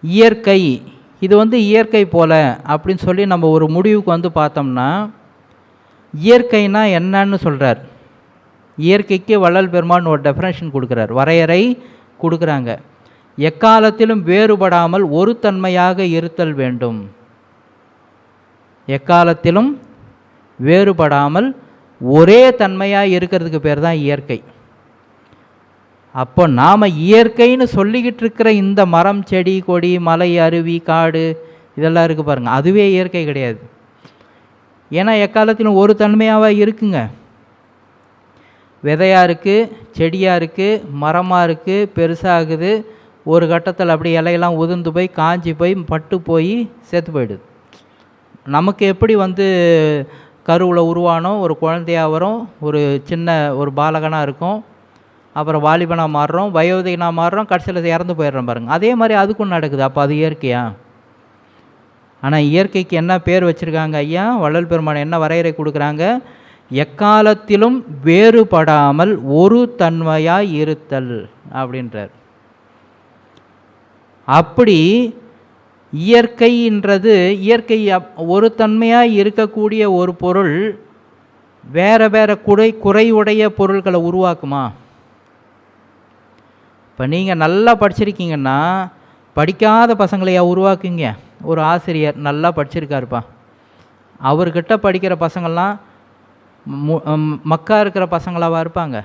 இயற்கை இது இயற்கை போல அப்படின்னு சொல்லி நம்ம ஒரு முடிவுக்கு பார்த்தோம்னா, இயற்கைனா என்னன்னு சொல்கிறார். இயற்கைக்கு வள்ளல் பெருமான் ஒரு டெஃபினேஷன் கொடுக்குறார், வரையறை கொடுக்குறாங்க. எக்காலத்திலும் வேறுபடாமல் ஒரு தன்மையாக இருத்தல் வேண்டும். எக்காலத்திலும் வேறுபடாமல் ஒரே தன்மையாக இருக்கிறதுக்கு பேர் தான் இயற்கை. அப்போ நாம் இயற்கைன்னு சொல்லிக்கிட்டு இருக்கிற இந்த மரம், செடி, கொடி, மலை, அருவி, காடு இதெல்லாம் இருக்குது பாருங்கள், அதுவே இயற்கை கிடையாது. ஏன்னா எக்காலத்திலும் ஒரு தன்மையாகவா இருக்குங்க. விதையாக இருக்குது, செடியாக இருக்குது, மரமாக இருக்குது, பெருசாகுது, ஒரு கட்டத்தில் அப்படி இலையெல்லாம் உதிர்ந்து போய் காஞ்சி போய் பட்டு போய் செத்து போயிடுது. நமக்கு எப்படி கருவில் உருவானோம், ஒரு குழந்தையாக வரும், ஒரு சின்ன ஒரு பாலகனாக இருக்கும், அப்புறம் வாலிபனாக மாறுறோம், வயோதிகனாக மாறுறோம், கடைசியில் இறந்து போயிடுறோம் பாருங்கள். அதே மாதிரி அதுக்கும் நடக்குது. அப்போ அது இயற்கையா? ஆனால் இயற்கைக்கு என்ன பேர் வச்சுருக்காங்க ஐயா? வள்ளல் பெருமான் என்ன வரையறை கொடுக்குறாங்க? எக்காலத்திலும் வேறுபடாமல் ஒரு தன்மையாய் இருத்தல் அப்படின்றார். அப்படி இயற்கைன்றது, இயற்கை ஒரு தன்மையாக இருக்கக்கூடிய ஒரு பொருள் வேறு வேறு குறையுடைய பொருள்களை உருவாக்குமா? இப்போ நீங்கள் நல்லா படிச்சிருக்கீங்கன்னா படிக்காத பசங்களையா உருவாக்குங்க? ஒரு ஆசிரியர் நல்லா படிச்சிருக்காருப்பா, அவர்கிட்ட படிக்கிற பசங்கள்லாம் மக்கா இருக்கிற பசங்களாக இருப்பாங்க.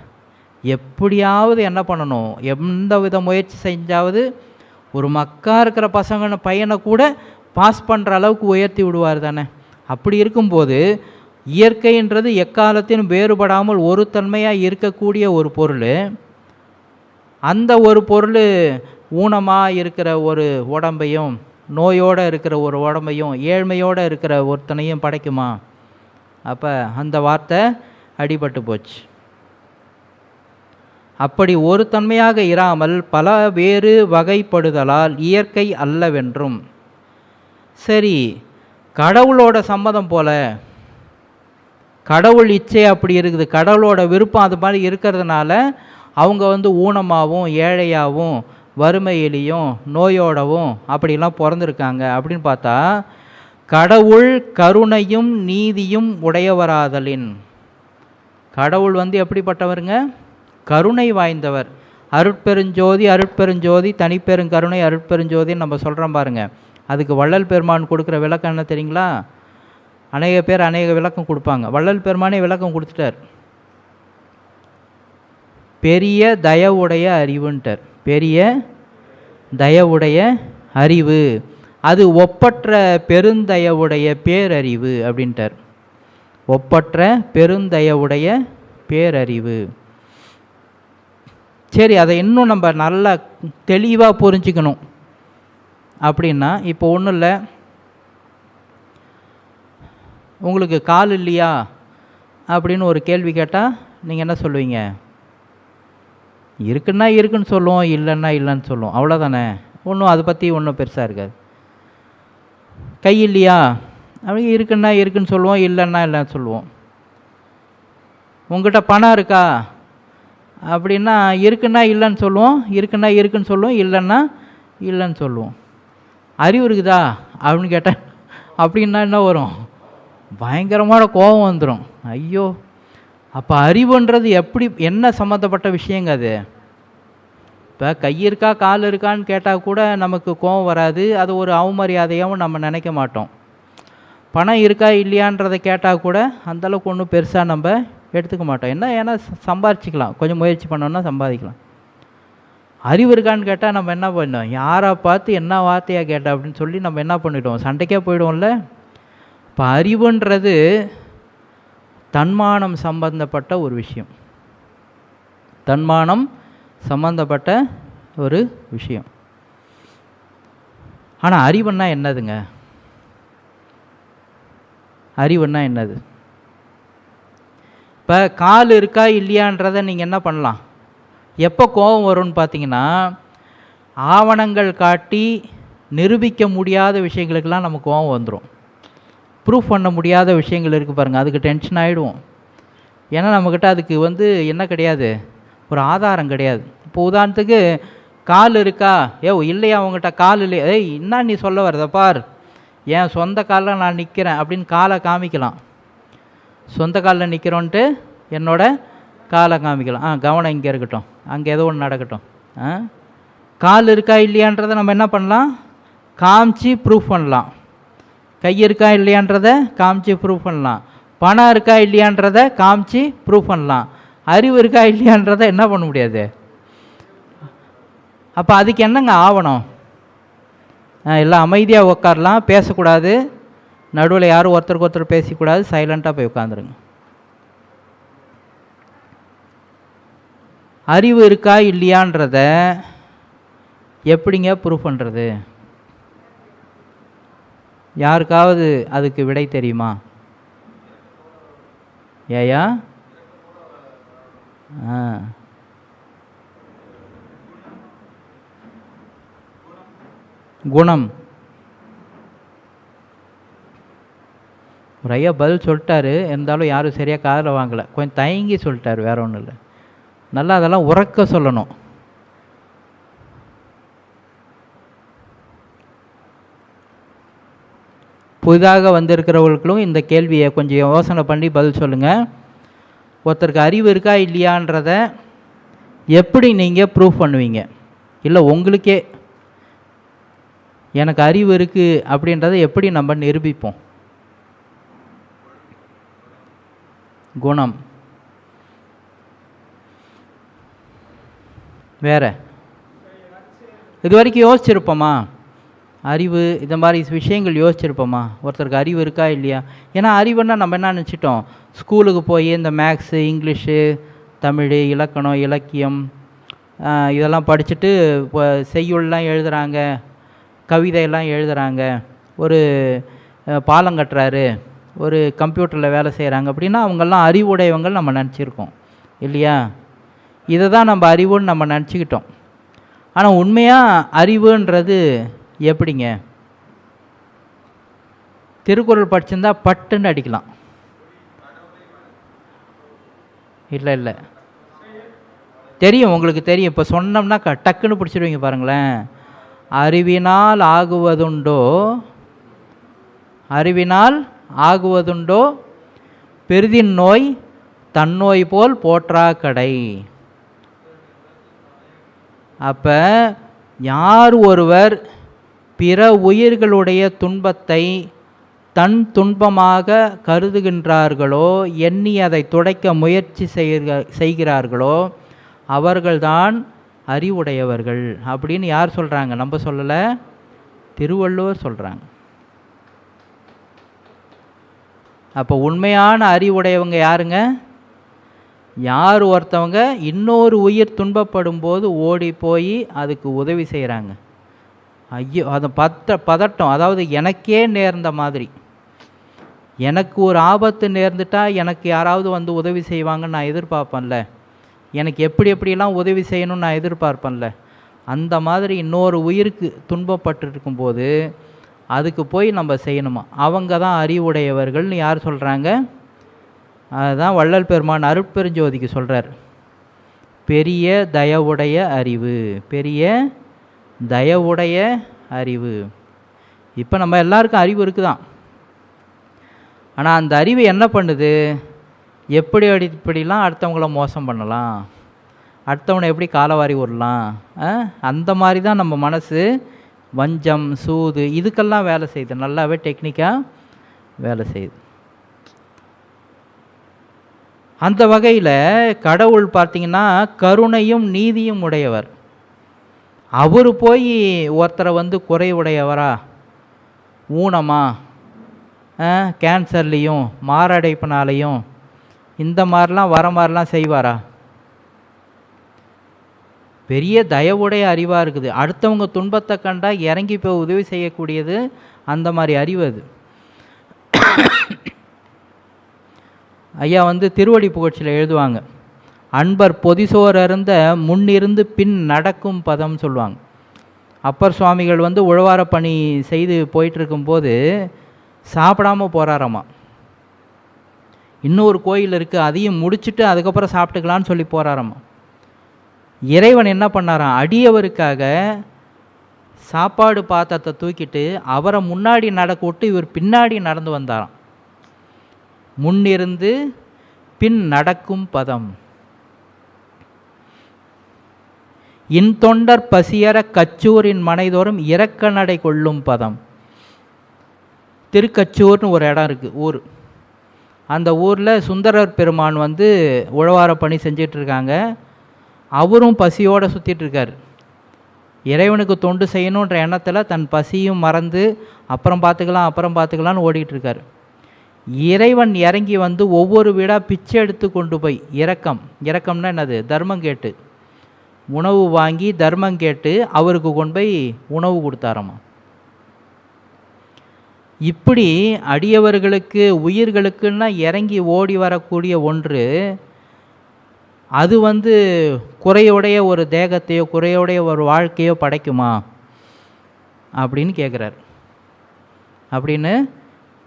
எப்படியாவது என்ன பண்ணணும், எந்த வித முயற்சி செஞ்சாவது ஒரு மக்கா இருக்கிற பையனை கூட பாஸ் பண்ணுற அளவுக்கு உயர்த்தி விடுவார் தானே. அப்படி இருக்கும்போது இயற்கைன்றது எக்காலத்திலும் வேறுபடாமல் ஒரு தன்மையாக இருக்கக்கூடிய ஒரு பொருள், அந்த ஒரு பொருள் ஊனமாக இருக்கிற ஒரு உடம்பையும், நோயோடு இருக்கிற ஒரு உடம்பையும், ஏழ்மையோடு இருக்கிற ஒருத்தனையும் படைக்குமா? அப்போ அந்த வார்த்தை அடிபட்டு போச்சு. அப்படி ஒரு தன்மையாக இராமல் பல வேறு வகைப்படுதலால் இயற்கை அல்லவென்றும். சரி, கடவுளோட சம்மதம் போல, கடவுள் இச்சை அப்படி இருக்குது, கடவுளோட விருப்பம் அது மாதிரி இருக்கிறதுனால அவங்க ஊனமாகவும் ஏழையாகவும் வறுமையிலையும் நோயோடவும் அப்படிலாம் பிறந்திருக்காங்க அப்படின்னு பார்த்தா, கடவுள் கருணையும் நீதியும் உடையவராதலின். கடவுள் எப்படிப்பட்டவருங்க? கருணை வாய்ந்தவர். அருட்பெருஞ்சோதி அருட்பெருஞ்சோதி தனிப்பெருங்கருணை அருட்பெருஞ்சோதின்னு நம்ம சொல்கிறோம் பாருங்க. அதுக்கு வள்ளல் பெருமான் கொடுக்குற விளக்கம் என்ன தெரியுங்களா? அநேக பேர் அநேக விளக்கம் கொடுப்பாங்க. வள்ளல் பெருமானே விளக்கம் கொடுத்துட்டார். பெரிய தயவுடைய அறிவுன்ட்டார். பெரிய தயவுடைய அறிவு, அது ஒப்பற்ற பெருந்தயவுடைய பேரறிவு அப்படின்ட்டார். ஒப்பற்ற பெருந்தயவுடைய பேரறிவு. சரி, அதை இன்னும் நம்ம நல்லா தெளிவாக புரிஞ்சுக்கணும் அப்படின்னா, இப்போ ஒன்றும் இல்லை, உங்களுக்கு கால் இல்லையா அப்படின்னு ஒரு கேள்வி கேட்டால் நீங்கள் என்ன சொல்லுவீங்க? இருக்குன்னா இருக்குன்னு சொல்லுவோம், இல்லைன்னா இல்லைன்னு சொல்லுவோம், அவ்வளோதானே. ஒன்றும் அதை பற்றி ஒன்றும் பெருசாக இருக்காது. கை இல்லையா அப்படி இருக்குன்னா இருக்குன்னு சொல்லுவோம், இல்லைன்னா இல்லைன்னு சொல்லுவோம். உங்கள்கிட்ட பணம் இருக்கா அப்படின்னா இருக்குன்னா இல்லைன்னு சொல்லுவோம், இருக்குன்னா இருக்குன்னு சொல்லுவோம், இல்லைன்னா இல்லைன்னு சொல்லுவோம். அறிவு இருக்குதா அப்படின்னு கேட்டேன் அப்படின்னா என்ன வரும்? பயங்கரமான கோபம் வந்துடும். ஐயோ, அப்போ அறிவுன்றது எப்படி, என்ன சம்மந்தப்பட்ட விஷயங்க அது? இப்போ கை இருக்கா கால் இருக்கான்னு கேட்டால் கூட நமக்கு கோபம் வராது, அது ஒரு அவமரியாதையாகவும் நம்ம நினைக்க மாட்டோம். பணம் இருக்கா இல்லையான்றதை கேட்டால் கூட அந்தளவுக்கு ஒன்றும் பெருசாக நம்ம எடுத்துக்க மாட்டோம். என்ன, ஏன்னா சம்பாதிச்சிக்கலாம், கொஞ்சம் முயற்சி பண்ணோன்னா சம்பாதிக்கலாம். அறிவு இருக்கான்னு கேட்டால் நம்ம என்ன பண்ணோம்? யாரை பார்த்து என்ன வார்த்தையாக கேட்டால் அப்படின்னு சொல்லி நம்ம என்ன பண்ணிவிடுவோம்? சண்டைக்கே போயிடுவோம்ல. இப்போ அறிவுன்றது தன்மானம் சம்பந்தப்பட்ட ஒரு விஷயம், தன்மானம் சம்பந்தப்பட்ட ஒரு விஷயம். ஆனால் அறிவுன்னா என்னதுங்க? அறிவுன்னா என்னது? இப்போ கால் இருக்கா இல்லையான்றதை நீங்கள் என்ன பண்ணலாம்? எப்போ கோபம் வரும்னு பார்த்தீங்கன்னா, ஆவணங்கள் காட்டி நிரூபிக்க முடியாத விஷயங்களுக்கெல்லாம் நமக்கு கோபம் வந்துடும். ப்ரூஃப் பண்ண முடியாத விஷயங்கள் இருக்குது பாருங்கள், அதுக்கு டென்ஷன் ஆகிடுவோம். ஏன்னா நம்மக்கிட்ட அதுக்கு என்ன கிடையாது, ஒரு ஆதாரம் கிடையாது. இப்போ உதாரணத்துக்கு கால் இருக்கா, இல்லையா அவங்ககிட்ட கால் இல்லையா, என்ன நீ சொல்ல வரத பார், என் சொந்த காலில் நான் நிற்கிறேன் அப்படின்னு காலை காமிக்கலாம். சொந்த காலில் நிற்கிறோன்ட்டு என்னோட காலை காமிக்கலாம். கவனம் இங்கே இருக்கட்டும், அங்கே ஏதோ ஒன்று நடக்கட்டும். கால் இருக்கா இல்லையான்றதை நம்ம என்ன பண்ணலாம்? காமிச்சு ப்ரூஃப் பண்ணலாம். கை இருக்கா இல்லையான்றதை காமிச்சு ப்ரூஃப் பண்ணலாம். பணம் இருக்கா இல்லையான்றதை காமிச்சு ப்ரூஃப் பண்ணலாம். அறிவு இருக்கா இல்லையான்றதை என்ன பண்ண முடியாது, அப்போ அதுக்கு என்னங்க ஆவணம்? எல்லாம் அமைதியாக உட்காரலாம், பேசக்கூடாது, நடுவில் யாரும் ஒருத்தருக்கு ஒருத்தர் பேசிக்கூடாது, சைலண்ட்டாக போய் உட்காந்துருங்க. அறிவு இருக்கா இல்லையான்றத எப்படிங்க ப்ரூஃப் பண்ணுறது? யாருக்காவது அதுக்கு விடை தெரியுமா? ஏயா? குணம். ஒரு ஐயா பதில் சொல்லிட்டாரு, இருந்தாலும் யாரும் சரியாக காதில் வாங்கலை, கொஞ்சம் தயங்கி சொல்லிட்டாரு, வேற ஒன்றும் இல்லை. நல்லா அதெல்லாம் உறக்க சொல்லணும். புதிதாக வந்திருக்கிறவர்களுக்கும் இந்த கேள்வியை கொஞ்சம் யோசனை பண்ணி பதில் சொல்லுங்கள். ஒருத்தருக்கு அறிவு இருக்கா இல்லையான்றத எப்படி நீங்கள் ப்ரூஃப் பண்ணுவீங்க? இல்லை உங்களுக்கே எனக்கு அறிவு இருக்குது அப்படின்றத எப்படி நம்ம நிரூபிப்போம்? குணம். வேற இது வரைக்கும் யோசிச்சிருப்போமா? அறிவு இந்த மாதிரி விஷயங்கள் யோசிச்சிருப்போமா? ஒருத்தருக்கு அறிவு இருக்கா இல்லையா? ஏன்னா அறிவுன்னா நம்ம என்ன நினச்சிட்டோம், ஸ்கூலுக்கு போய் இந்த மேக்ஸு, இங்கிலீஷு, தமிழ், இலக்கணம், இலக்கியம் இதெல்லாம் படிச்சுட்டு இப்போ செய்யுள்லாம் எழுதுகிறாங்க, கவிதையெல்லாம் எழுதுகிறாங்க, ஒரு பாலம் கட்டுறாரு, ஒரு கம்ப்யூட்டரில் வேலை செய்கிறாங்க அப்படின்னா அவங்கெல்லாம் அறிவுடையவங்கள் நம்ம நினச்சிருக்கோம் இல்லையா? இதை தான் நம்ம அறிவுன்னு நம்ம நினச்சிக்கிட்டோம். ஆனால் உண்மையாக அறிவுன்றது எப்படிங்க? திருக்குறள் படிச்சிருந்தா பட்டுன்னு அடிக்கலாம். இல்லை இல்லை தெரியும், உங்களுக்கு தெரியும். இப்போ சொன்னோம்னா டக்குன்னு பிடிச்சிடுவீங்க பாருங்களேன். அறிவினால் ஆகுவதுண்டோ, அறிவினால் ஆகுவதுண்டோ பெரிதின் நோய் தன்னோய் போல் போற்றா கடை. அப்போ யார் ஒருவர் பிற உயிர்களுடைய துன்பத்தை தன் துன்பமாக கருதுகின்றார்களோ, எண்ணி அதை துடைக்க முயற்சி செய்கிறார்களோ அவர்கள்தான் அறிவுடையவர்கள் அப்படின்னு யார் சொல்கிறாங்க? நம்ம சொல்லலை, திருவள்ளுவர் சொல்கிறாங்க. அப்போ உண்மையான அறிவுடையவங்க யாருங்க? யார் ஒருத்தவங்க இன்னொரு உயிர் துன்பப்படும் போது ஓடி போய் அதுக்கு உதவி செய்கிறாங்க. ஐயோ அது பதட்டம், அதாவது எனக்கே நேர்ந்த மாதிரி, எனக்கு ஒரு ஆபத்து நேர்ந்துட்டால் எனக்கு யாராவது வந்து உதவி செய்வாங்கன்னு நான் எதிர்பார்ப்பேன்ல, எனக்கு எப்படியெல்லாம் உதவி செய்யணும்னு நான் எதிர்பார்ப்பேன்ல, அந்த மாதிரி இன்னொரு உயிருக்கு துன்பப்பட்டு இருக்கும்போது அதுக்கு போய் நம்ம செய்யணுமா? அவங்க தான் அறிவுடையவர்கள்னு யார் சொல்கிறாங்க? அதுதான் வள்ளல் பெருமான் அருட்பெருஞ்சோதிக்கு சொல்கிறார், பெரிய தயவுடைய அறிவு, பெரிய தயவுடைய அறிவு. இப்போ நம்ம எல்லாருக்கும் அறிவு இருக்குதான், ஆனால் அந்த அறிவு என்ன பண்ணுது? இப்படிலாம் அடுத்தவங்கள மோசம் பண்ணலாம், அடுத்தவனை எப்படி காலவாரி விடலாம், அந்த மாதிரி தான் நம்ம மனசு வஞ்சம், சூது இதுக்கெல்லாம் வேலை செய்யுது, நல்லாவே டெக்னிக்காக வேலை செய்யுது. அந்த வகையில் கடவுள் பார்த்திங்கன்னா கருணையும் நீதியும் உடையவர். அவர் போய் ஒருத்தரை வந்து குறைவுடையவரா, ஊனமா, கேன்சர்லேயும் மாரடைப்புனாலையும் இந்த மாதிரிலாம் வர மாதிரிலாம் செய்வாரா? பெரிய தயவுடைய அறிவாக இருக்குது. அடுத்தவங்க துன்பத்தை கண்டால் இறங்கி போய் உதவி செய்யக்கூடியது அந்த மாதிரி அறிவு அது. ஐயா வந்து திருவடி புகழ்ச்சியில் எழுதுவாங்க, அன்பர் பொதிசோர் அருந்த முன்னிருந்து பின் நடக்கும் பதம் சொல்லுவாங்க. அப்பர் சுவாமிகள் வந்து உழவார பணி செய்து போயிட்டுருக்கும்போது சாப்பிடாமல் போகிறாராமா. இன்னொரு கோயில் இருக்குது, அதையும் முடிச்சுட்டு அதுக்கப்புறம் சாப்பிட்டுக்கலான்னு சொல்லி போகிறாராமா. இறைவன் என்ன பண்ணாராம், அடியவருக்காக சாப்பாடு பாத்திரத்தை தூக்கிட்டு அவரை முன்னாடி நடக்க விட்டு இவர் பின்னாடி நடந்து வந்தாராம். முன்னிருந்து பின் நடக்கும் பதம். இன்தொண்டர் பசியற கச்சூரின் மனைதோறும் இறக்க நடை கொள்ளும் பதம். திருக்கச்சூர்னு ஒரு இடம் இருக்குது, ஊர். அந்த ஊரில் சுந்தரர் பெருமான் வந்து உழவார பணி செஞ்சிட்ருக்காங்க. அவரும் பசியோடு சுற்றிட்டுருக்கார். இறைவனுக்கு தொண்டு செய்யணுன்ற எண்ணத்தில் தன் பசியும் மறந்து அப்புறம் பார்த்துக்கலான்னு ஓடிட்டு இருக்கார். இறைவன் இறங்கி வந்து ஒவ்வொரு வீடாக பிச்சை எடுத்து கொண்டு போய் இரக்கம்னா என்னது, தர்மம் கேட்டு உணவு வாங்கி தர்மம் கேட்டு அவருக்கு கொண்டு போய் உணவு கொடுத்தாராமா. இப்படி அடியவர்களுக்கு உயிர்களுக்குன்னா இறங்கி ஓடி வரக்கூடிய ஒன்று, அது வந்து குறையுடைய ஒரு தேகத்தையோ குறையுடைய ஒரு வாழ்க்கையோ படைக்குமா அப்படின்னு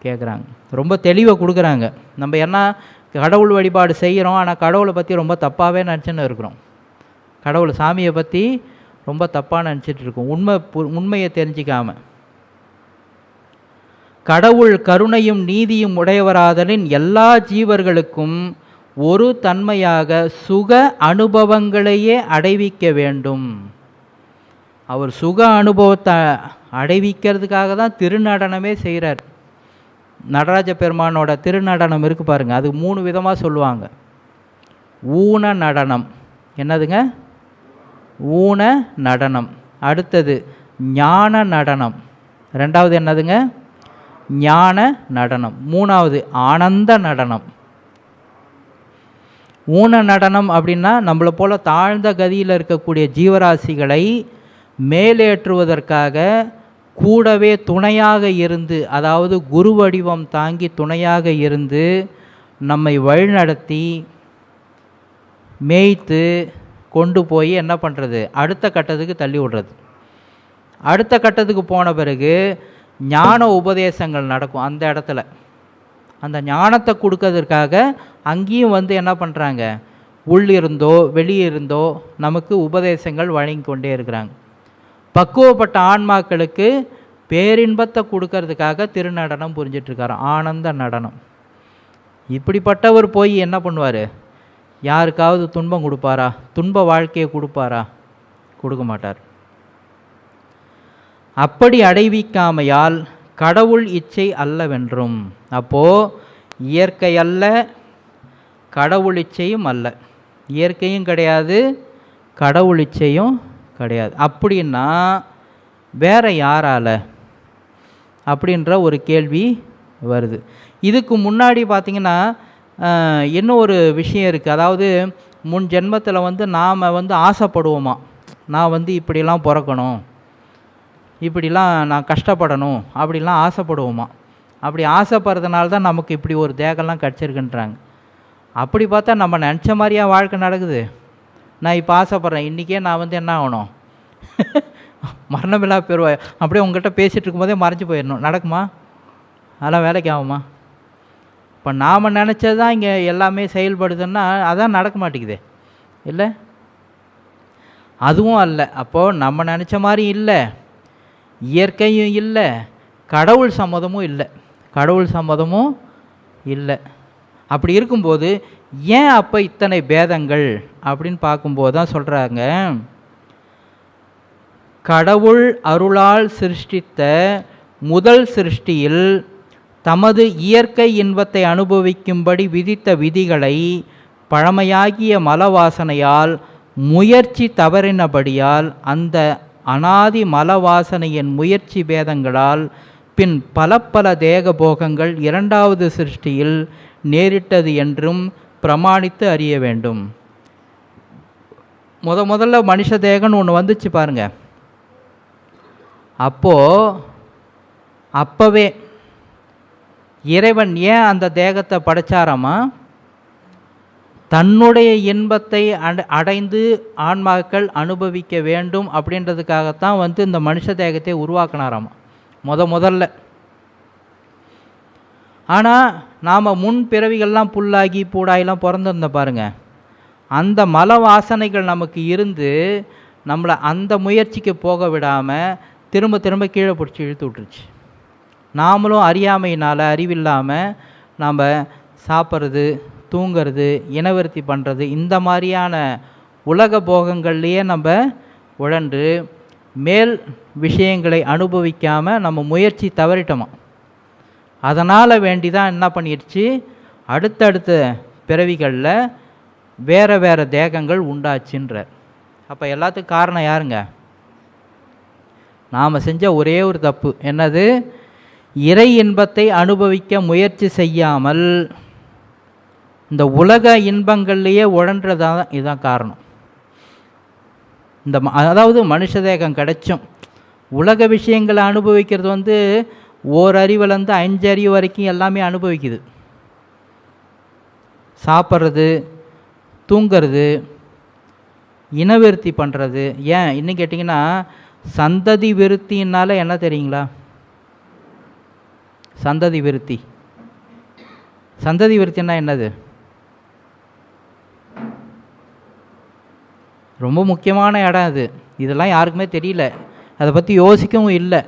கேட்குறாங்க. ரொம்ப தெளிவாக கொடுக்குறாங்க. நம்ம என்ன கடவுள் வழிபாடு செய்கிறோம், ஆனால் கடவுளை பற்றி ரொம்ப தப்பாகவே நினச்சின்னு இருக்கிறோம். கடவுள் சாமியை பற்றி ரொம்ப தப்பாக நினச்சிட்டு இருக்கோம், உண்மையை தெரிஞ்சிக்காமல். கடவுள் கருணையும் நீதியும் உடையவராதலின் எல்லா ஜீவர்களுக்கும் ஒரு தன்மையாக சுக அனுபவங்களையே அடைவிக்க வேண்டும். அவர் சுக அனுபவத்தை அடைவிக்கிறதுக்காக தான் திருநடனமே செய்கிறார். நடராஜ பெருமானோட திருநடனம் இருக்குது பாருங்கள், அது 3 விதமாக சொல்லுவாங்க. ஊன நடனம், என்னதுங்க, ஊன நடனம். அடுத்தது ஞான நடனம். ரெண்டாவது என்னதுங்க, ஞான நடனம். மூணாவது ஆனந்த நடனம். ஊன நடனம் அப்படின்னா நம்மளை போல தாழ்ந்த கதியில் இருக்கக்கூடிய ஜீவராசிகளை மேலேற்றுவதற்காக கூடவே துணையாக இருந்து, அதாவது குரு வடிவம் தாங்கி துணையாக இருந்து நம்மை வழிநடத்தி மேய்த்து கொண்டு போய் என்ன பண்ணுறது, அடுத்த கட்டத்துக்கு தள்ளி விடுறது. அடுத்த கட்டத்துக்கு போன பிறகு ஞான உபதேசங்கள் நடக்கும். அந்த இடத்துல அந்த ஞானத்தை கொடுக்கறதுக்காக அங்கேயும் வந்து என்ன பண்ணுறாங்க, உள்ளிருந்தோ வெளியிருந்தோ நமக்கு உபதேசங்கள் வழங்கி கொண்டே இருக்கிறாங்க. பக்குவப்பட்ட ஆன்மாக்களுக்கு பேரின்பத்தை கொடுக்கறதுக்காக திருநடனம் புரிஞ்சிட்ருக்காரு, ஆனந்த நடனம். இப்படிப்பட்டவர் போய் என்ன பண்ணுவார், யாருக்காவது துன்பம் கொடுப்பாரா, துன்ப வாழ்க்கையை கொடுப்பாரா, கொடுக்க மாட்டார். அப்படி அடைவிக்காமையால் கடவுள் இச்சை அல்லவென்றும். அப்போது இயற்கை அல்ல, கடவுள் இச்சையும் அல்ல. இயற்கையும் கிடையாது, கடவுள் இச்சையும் கிடையாது. அப்படின்னா வேற யாரால அப்படின்ற ஒரு கேள்வி வருது. இதுக்கு முன்னாடி பார்த்திங்கன்னா இன்னும் ஒரு விஷயம் இருக்குது. அதாவது முன் ஜென்மத்தில் வந்து நாம் வந்து ஆசைப்படுவோமா, நான் வந்து இப்படிலாம் பிறக்கணும், இப்படிலாம் நான் கஷ்டப்படணும், அப்படிலாம் ஆசைப்படுவோமா. அப்படி ஆசைப்படுறதுனால தான் நமக்கு இப்படி ஒரு தேகம்லாம் கிடச்சிருக்குன்றாங்க. அப்படி பார்த்தா நம்ம நினச்ச மாதிரியா வாழ்க்கை நடக்குது. நான் இப்போ ஆசைப்பட்றேன், இன்றைக்கே நான் வந்து என்ன ஆகணும், மரணமில்லா பெறுவாய், அப்படியே உங்கள்கிட்ட பேசிகிட்டு இருக்கும்போதே மறைஞ்சு போயிடணும். நடக்குமா? அதெல்லாம் வேலைக்கு ஆகுமா? இப்போ நாம் நினச்சது தான் இங்கே எல்லாமே செயல்படுதுன்னா அதான் நடக்க மாட்டேங்குது இல்லை, அதுவும் அல்ல. அப்போது நம்ம நினச்ச மாதிரி இல்லை, இயற்கையும் இல்லை, கடவுள் சம்மதமும் இல்லை. அப்படி இருக்கும்போது ஏன் அப்போ இத்தனை பேதங்கள் அப்படின்னு பார்க்கும்போது தான் சொல்கிறாங்க, கடவுள் அருளால் சிருஷ்டித்த முதல் சிருஷ்டியில் தமது இயற்கை இன்பத்தை அனுபவிக்கும்படி விதித்த விதிகளை பழமையாகிய மலவாசனையால் முயற்சி தவறினபடியால் அந்த அனாதி மலவாசனையின் முயற்சி பேதங்களால் பின் பல தேக போகங்கள் இரண்டாவது சிருஷ்டியில் நேரிட்டது என்றும் பிரமாணித்து அறிய வேண்டும். முதல்ல மனுஷ தேகம்னு ஒன்று வந்துச்சு பாருங்க. அப்போவே இறைவன் ஏன் அந்த தேகத்தை படைச்சாராமா, தன்னுடைய இன்பத்தை அடைந்து ஆன்மாக்கள் அனுபவிக்க வேண்டும் அப்படின்றதுக்காகத்தான் வந்து இந்த மனுஷ தேகத்தை உருவாக்கினாராமா முதல்ல. ஆனால் நாம் முன் பிறவிகள்லாம் புல்லாகி பூடாயெல்லாம் பிறந்திருந்த பாருங்க, அந்த மல வாசனைகள் நமக்கு இருந்து நம்மளை அந்த முயற்சிக்கு போக விடாமல் திரும்ப கீழே பிடிச்சி இழுத்து விட்டுருச்சு. நாமளும் அறியாமையினால், அறிவில்லாமல் நாம் சாப்பிட்றது, தூங்கிறது, இனவிருத்தி பண்ணுறது, இந்த மாதிரியான உலக போகங்கள்லேயே நம்ம உழன்று மேல் விஷயங்களை அனுபவிக்காமல் நம்ம முயற்சி தவறிட்டோமா. அதனால் வேண்டி தான் என்ன பண்ணிடுச்சு, அடுத்தடுத்த பிறவிகளில் வேறு தேகங்கள் உண்டாச்சுன்ற. அப்போ எல்லாத்துக்கும் காரணம் யாருங்க, நாம் செஞ்ச ஒரே ஒரு தப்பு என்னது? இறை இன்பத்தை அனுபவிக்க முயற்சி செய்யாமல் இந்த உலக இன்பங்கள்லேயே உழன்றதான் இதுதான் காரணம். அதாவது மனுஷ தேகம் கிடைச்சும் உலக விஷயங்களை அனுபவிக்கிறது ஓரறிவுலேருந்து 5 அறிவு வரைக்கும் எல்லாமே அனுபவிக்குது. சாப்பிட்றது, தூங்கிறது, இனவிருத்தி பண்ணுறது. ஏன் இன்னும் கேட்டிங்கன்னா, சந்ததி விருத்தினால என்ன தெரியுங்களா? சந்ததி விருத்தி. சந்ததி விருத்தின்னா என்னது? ரொம்ப முக்கியமான இடம் அது. இதெல்லாம் யாருக்குமே தெரியல, அதை பற்றி யோசிக்கவும் இல்லை.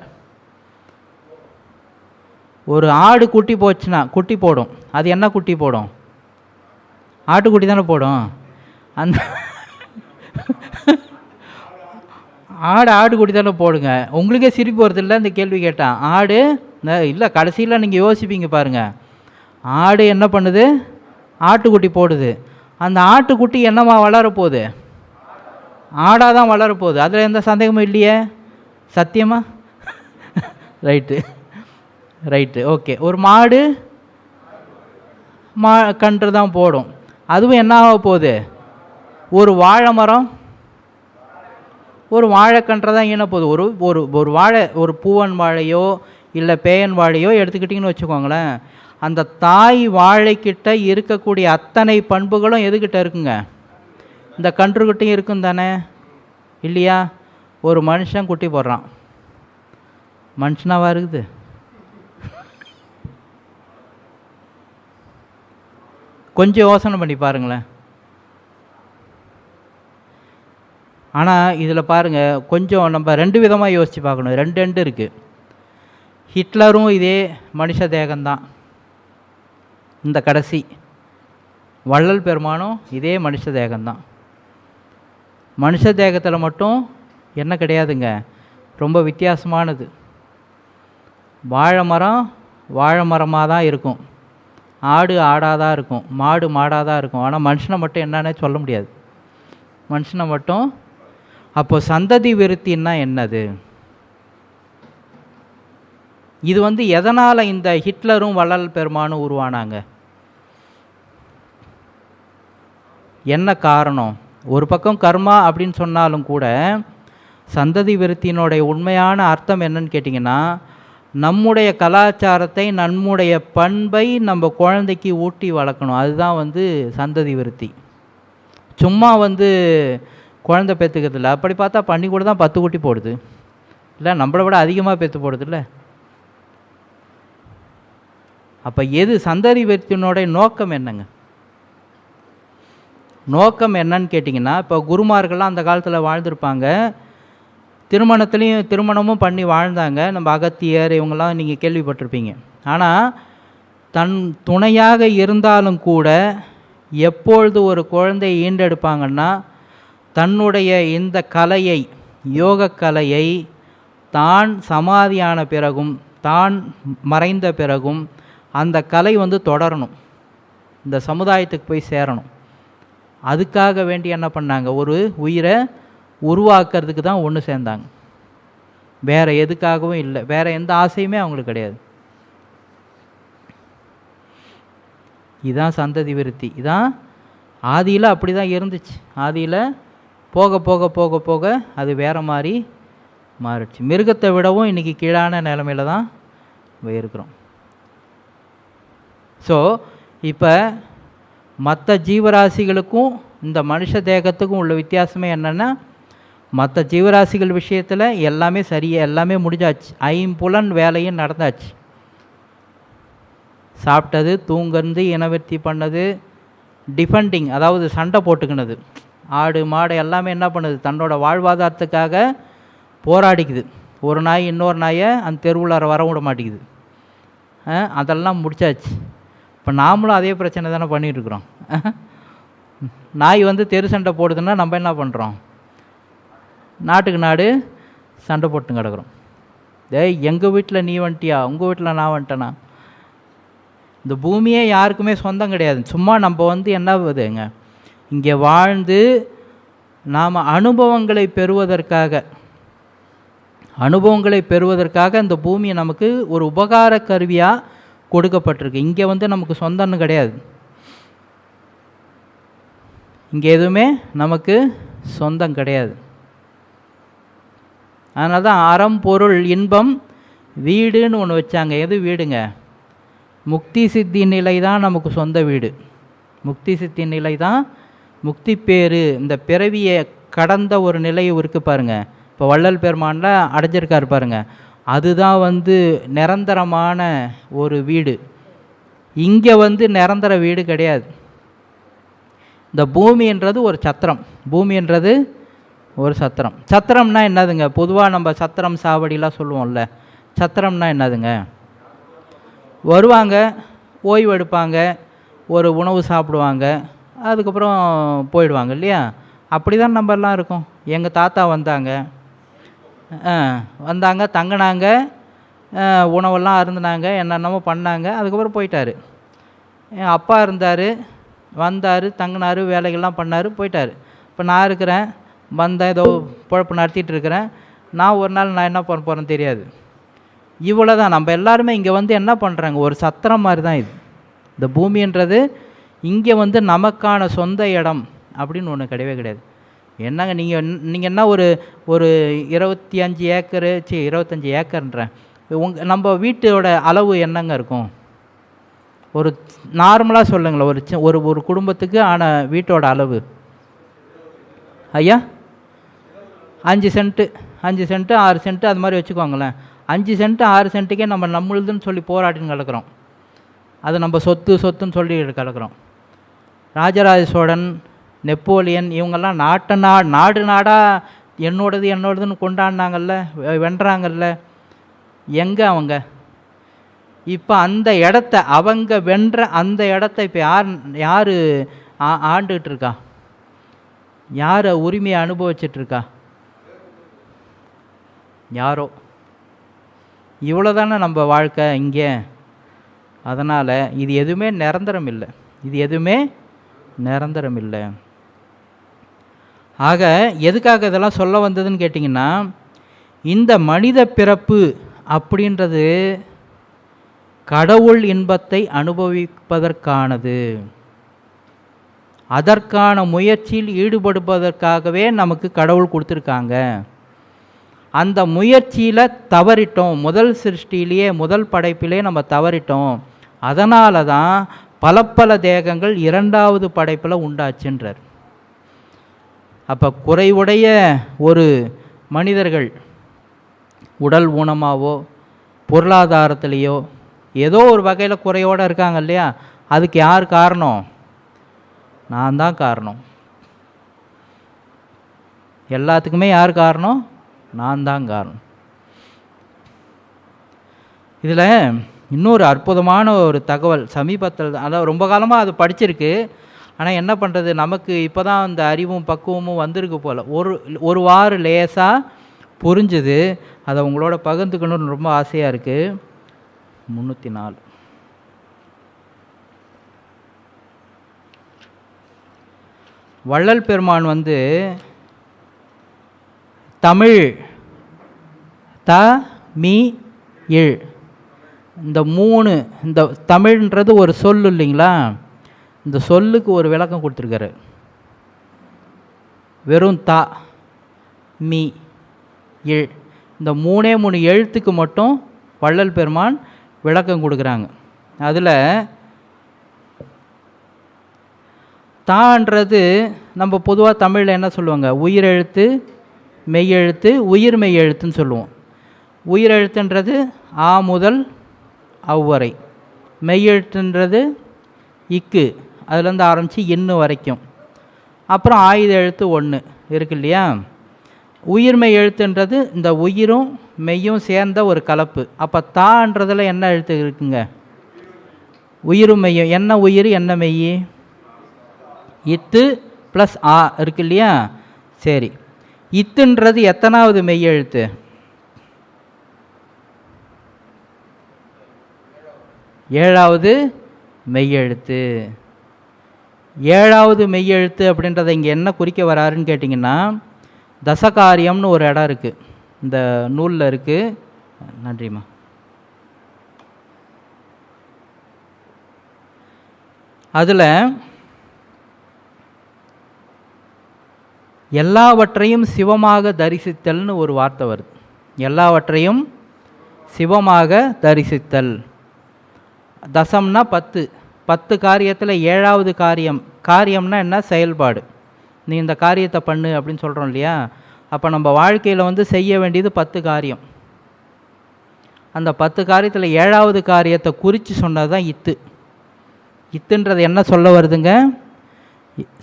ஒரு ஆடு குட்டி போச்சுன்னா குட்டி போடும். அது என்ன குட்டி போடும்? ஆட்டுக்குட்டி தானே போடும். அந்த ஆட்டுக்குட்டி தானே போடுங்க. உங்களுக்கே சிரிப்பு வருது இல்லை இந்த கேள்வி கேட்டான்? ஆடு இல்லை, கடைசியில் நீங்கள் யோசிப்பீங்க பாருங்கள். ஆடு என்ன பண்ணுது? ஆட்டுக்குட்டி போடுது. அந்த ஆட்டுக்குட்டி என்னவா வளரப்போகுது? ஆடாக தான் வளரப்போகுது. அதில் எந்த சந்தேகமும் இல்லையே. சத்தியமா? Right okay. ஒரு மாடு கன்று தான் போடும். அதுவும் என்ன ஆக போகுது? ஒரு வாழை மரம் ஒரு வாழைக்கன்றை தான் ஈன போகுது. ஒரு வாழை, ஒரு பூவன் வாழையோ இல்லை பேயன் வாழையோ எடுத்துக்கிட்டிங்கன்னு வச்சுக்கோங்களேன். அந்த தாய் வாழைக்கிட்ட இருக்கக்கூடிய அத்தனை பண்புகளும் எதுக்கிட்ட இருக்குங்க? இந்த கன்றுக்கிட்டையும் இருக்கும் தானே, இல்லையா? ஒரு மனுஷன் குட்டி போடுறான், மனுஷனாவா இருக்குது? கொஞ்சம் யோசனை பண்ணி பாருங்களேன். ஆனால் இதில் பாருங்கள், கொஞ்சம் நம்ம 2 விதமாக யோசித்து பார்க்கணும். 2 இருக்குது. ஹிட்லரும் இதே மனுஷ தேகம்தான். இந்த கடைசி வள்ளல் பெருமானும் இதே மனுஷ தேகம்தான். மனுஷ தேகத்தில் மட்டும் என்ன கிடையாதுங்க, ரொம்ப வித்தியாசமானது. வாழை மரம் வாழை மரமாக தான் இருக்கும், ஆடு ஆடாக தான் இருக்கும், மாடு மாடாக தான் இருக்கும். ஆனால் மனுஷனை மட்டும் என்னன்னே சொல்ல முடியாது. மனுஷனை மட்டும். அப்போ சந்ததி விருத்தின்னா என்னது? இது எதனால் இந்த ஹிட்லரும் வள்ளல் பெருமானும் உருவானாங்க? என்ன காரணம்? ஒரு பக்கம் கர்மா அப்படின்னு சொன்னாலும் கூட சந்ததி விருத்தியினுடைய உண்மையான அர்த்தம் என்னன்னு கேட்டிங்கன்னா, நம்முடைய கலாச்சாரத்தை, நம்முடைய பண்பை நம்ம குழந்தைக்கு ஊட்டி வளர்க்கணும். அதுதான் சந்ததி விருத்தி. சும்மா குழந்தை பெற்றுக்கிறது இல்லை. அப்படி பார்த்தா பண்ணி கூட தான் 10 குட்டி போடுது, இல்லை நம்மளை விட அதிகமாக பெற்று போடுது இல்லை. அப்போ எது சந்ததி விருத்தியினுடைய நோக்கம் என்னங்க? நோக்கம் என்னன்னு கேட்டிங்கன்னா, இப்போ குருமார்கள்லாம் அந்த காலத்தில் வாழ்ந்திருப்பாங்க, திருமணமும் பண்ணி வாழ்ந்தாங்க. நம்ம அகத்தியர் இவங்கெல்லாம் நீங்கள் கேள்விப்பட்டிருப்பீங்க. ஆனால் தன் துணையாக இருந்தாலும் கூட எப்பொழுது ஒரு குழந்தையை ஈண்டெடுப்பாங்கன்னா, தன்னுடைய இந்த கலையை, யோக கலையை தான் சமாதியான பிறகும், தான் மறைந்த பிறகும் அந்த கலை தொடரணும், இந்த சமுதாயத்துக்கு போய் சேரணும். அதுக்காக வேண்டி என்ன பண்ணாங்க? ஒரு உயிரை உருவாக்குறதுக்கு தான் ஒன்று சேர்ந்தாங்க. வேறு எதுக்காகவும் இல்லை, வேறு எந்த ஆசையுமே அவங்களுக்கு கிடையாது. இதுதான் சந்ததி விருத்தி. இதான் ஆதியில் அப்படி தான் இருந்துச்சு. ஆதியில் போக போக போக போக அது வேறு மாதிரி மாறிடுச்சு. மிருகத்தை விடவும் இன்றைக்கி கீழான நிலைமையில தான் இருக்கிறோம். ஸோ இப்போ மற்ற ஜீவராசிகளுக்கும் இந்த மனுஷ தேகத்துக்கும் உள்ள வித்தியாசமே என்னென்னா, மற்ற ஜீவராசிகள் விஷயத்தில் எல்லாமே சரியாக எல்லாமே முடிஞ்சாச்சு. 5 புலன் வேலையும் நடந்தாச்சு. சாப்பிட்டது, தூங்குறது, இனவிருத்தி பண்ணது, டிஃபெண்டிங் அதாவது சண்டை போட்டுக்கினது. ஆடு மாடு எல்லாமே என்ன பண்ணுது? தன்னோட வாழ்வாதாரத்துக்காக போராடிக்குது. ஒரு நாய் இன்னொரு நாயை அந்த தெருவுள்ளார வர விட மாட்டேங்குது. அதெல்லாம் முடிச்சாச்சு. இப்போ நாமளும் அதே பிரச்சனை தானே பண்ணிகிட்ருக்குறோம். நாய் தெரு சண்டை போடுதுன்னா நம்ம என்ன பண்ணுறோம்? நாட்டுக்கு நாடு சண்டை போட்டு கிடக்குறோம். எங்கள் வீட்டில் நீ வந்துட்டியா, உங்கள் வீட்டில் நான் வந்துட்டேனா? இந்த பூமியே யாருக்குமே சொந்தம் கிடையாது. சும்மா நம்ம என்ன ஆகுதுங்க, இங்கே வாழ்ந்து நாம் அனுபவங்களை பெறுவதற்காக, அனுபவங்களை பெறுவதற்காக இந்த பூமியை நமக்கு ஒரு உபகார கருவியாக கொடுக்கப்பட்டிருக்கு. இங்கே வந்து நமக்கு சொந்தம்னு கிடையாது, இங்கே எதுவுமே நமக்கு சொந்தம் கிடையாது. அதனால தான் அறம் பொருள் இன்பம் வீடுன்னு ஒன்று வச்சாங்க. எது வீடுங்க? முக்தி சித்தி நிலை தான் நமக்கு சொந்த வீடு. முக்தி சித்தி நிலை தான் முக்தி பேரு. இந்த பிறவியை கடந்த ஒரு நிலை இருக்குது பாருங்கள். இப்போ வள்ளல் பெருமானில் அடைஞ்சிருக்காரு பாருங்க, அதுதான் வந்து நிரந்தரமான ஒரு வீடு. இங்கே வந்து நிரந்தர வீடு கிடையாது. இந்த பூமின்றது ஒரு சத்திரம். பூமின்றது ஒரு சத்திரம். சத்திரம்னா என்னதுங்க? பொதுவாக நம்ம சத்திரம் சாவடிலாம் சொல்லுவோம்ல, சத்திரம்னா என்னதுங்க? வருவாங்க, ஓய்வு எடுப்பாங்க, ஒரு உணவு சாப்பிடுவாங்க, அதுக்கப்புறம் போயிடுவாங்க இல்லையா? அப்படி தான் நம்ம எல்லாம் இருக்கோம். எங்கள் தாத்தா வந்தாங்க, தங்கினாங்க, உணவெல்லாம் அருந்தினாங்க, என்னென்னமோ பண்ணாங்க, அதுக்கப்புறம் போயிட்டார். என் அப்பா இருந்தார், வந்தார், தங்கினார், வேலைகள்லாம் பண்ணார், போயிட்டார். இப்போ நான் இருக்கிறேன், வந்தேன், ஏதோ பொழப்பு நடத்திட்டு இருக்கிறேன். நான் ஒரு நாள் நான் என்ன பண்ண போகிறேன்னு தெரியாது. இவ்வளோ தான். நம்ம எல்லாருமே இங்கே வந்து என்ன பண்ணுறாங்க? ஒரு சத்திரம் மாதிரி தான் இது. இந்த பூமின்றது இங்கே வந்து நமக்கான சொந்த இடம் அப்படின்னு ஒன்று கிடையவே கிடையாது. என்னங்க நீங்கள் என்ன ஒரு 25 ஏக்கரு 25 ஏக்கர்ன்றேன், நம்ம வீட்டோட அளவு என்னங்க இருக்கும்? ஒரு நார்மலாக சொல்லுங்களேன், ஒரு குடும்பத்துக்கு ஆன வீட்டோட அளவு ஐயா 5 சென்ட்டு 6 சென்ட்டு அது மாதிரி வச்சுக்கோங்களேன். 5 சென்ட்டு 6 சென்ட்டுக்கே நம்மளுதுன்னு சொல்லி போராட்டின்னு கிடக்கிறோம். அது நம்ம சொத்துன்னு சொல்லி கிடக்கிறோம். ராஜராஜ சோழன், நெப்போலியன், இவங்கெல்லாம் நாடாக என்னோடதுன்னு கொண்டாடினாங்கல்ல, வென்றாங்கல்ல. எங்கே அவங்க? இப்போ அந்த இடத்த அவங்க வென்ற அந்த இடத்த இப்போ யார் ஆண்டுகிட்டு இருக்கா? யார் உரிமையை அனுபவிச்சிட்ருக்கா? யாரோ. இவ்வளோ தானே நம்ம வாழ்க்கை இங்கே. அதனால் இது எதுவுமே நிரந்தரம் இல்லை, இது எதுவுமே நிரந்தரம் இல்லை. ஆக எதுக்காக இதெல்லாம் சொல்ல வந்ததுன்னு கேட்டிங்கன்னா, இந்த மனித பிறப்பு அப்படின்றது கடவுள் இன்பத்தை அனுபவிப்பதற்கானது. அதற்கான முயற்சியில் ஈடுபடுவதற்காகவே நமக்கு கடவுள் கொடுத்துருக்காங்க. அந்த முயற்சியில் தவறிட்டோம். முதல் சிருஷ்டியிலேயே, முதல் படைப்பிலே நம்ம தவறிட்டோம். அதனால தான் பல தேகங்கள் 2வது படைப்பில் உண்டாச்சுன்றார். அப்போ குறைவுடைய ஒரு மனிதர்கள் உடல் ஊனமாவோ பொருளாதாரத்திலேயோ ஏதோ ஒரு வகையில் குறையோடு இருக்காங்க இல்லையா? அதுக்கு யார் காரணம்? நான் தான் காரணம். எல்லாத்துக்குமே யார் காரணம்? நான் தான் காரணம். இதில் இன்னொரு அற்புதமான ஒரு தகவல் சமீபத்தில், அதாவது ரொம்ப காலமாக அது படிச்சிருக்கு, ஆனால் என்ன பண்ணுறது, நமக்கு இப்போ தான் அந்த அறிவும் பக்குவமும் வந்திருக்கு போல். ஒரு வாரம் லேசாக புரிஞ்சுது. அதை உங்களோட பகிர்ந்துக்கணும்னு ரொம்ப ஆசையாக இருக்குது. 304 வள்ளல் பெருமான் வந்து தமிழ் மீ இழ் இந்த 3, இந்த தமிழ்ன்றது ஒரு சொல் இல்லைங்களா? இந்த சொல்லுக்கு ஒரு விளக்கம் கொடுத்துருக்காரு. வெறும் மீ இழ், இந்த 3 எழுத்துக்கு மட்டும் வள்ளல் பெருமான் விளக்கம் கொடுக்குறாங்க. அதில் தான்றது நம்ம பொதுவாக தமிழில் என்ன சொல்லுவாங்க? உயிரெழுத்து, மெய்யெழுத்து, உயிர் மெய் எழுத்துன்னு சொல்லுவோம். உயிரெழுத்துன்றது ஆ முதல் அவ்வரை, மெய்யெழுத்துன்றது இக்கு, அதுலேருந்து ஆரம்பித்து இன்னு வரைக்கும், அப்புறம் ஆயுத எழுத்து 1 இருக்கு இல்லையா? உயிர்மெய் எழுத்துன்றது இந்த உயிரும் மெய்யும் சேர்ந்த ஒரு கலப்பு. அப்போ தான்றதில் என்ன எழுத்து இருக்குங்க? உயிரும் மெய்யும். என்ன உயிர் என்ன மெய்? இத்து ப்ளஸ் ஆ இருக்கு இல்லையா? சரி, இத்துன்றது எத்தனாவது மெய் எழுத்து? 7வது மெய்யெழுத்து. 7வது மெய்யெழுத்து அப்படின்றத இங்கே என்ன குறிக்க வராருன்னு கேட்டிங்கன்னா, தசகாரியம்னு ஒரு இடம் இருக்குது. இந்த நூலில் இருக்குது. நன்றிம்மா. அதில் எல்லாவற்றையும் சிவமாக தரிசித்தல்னு ஒரு வார்த்தை வருது. எல்லாவற்றையும் சிவமாக தரிசித்தல். தசம்னா 10, 10 காரியத்தில் 7வது காரியம். காரியம்னா என்ன? செயல்பாடு. நீ இந்த காரியத்தை பண்ணு அப்படின்னு சொல்கிறோம் இல்லையா? அப்போ நம்ம வாழ்க்கையில் செய்ய வேண்டியது 10 காரியம். அந்த 10 காரியத்தில் 7வது காரியத்தை குறித்து சொன்னது தான் இத்து. இத்துன்றது என்ன சொல்ல வருதுங்க?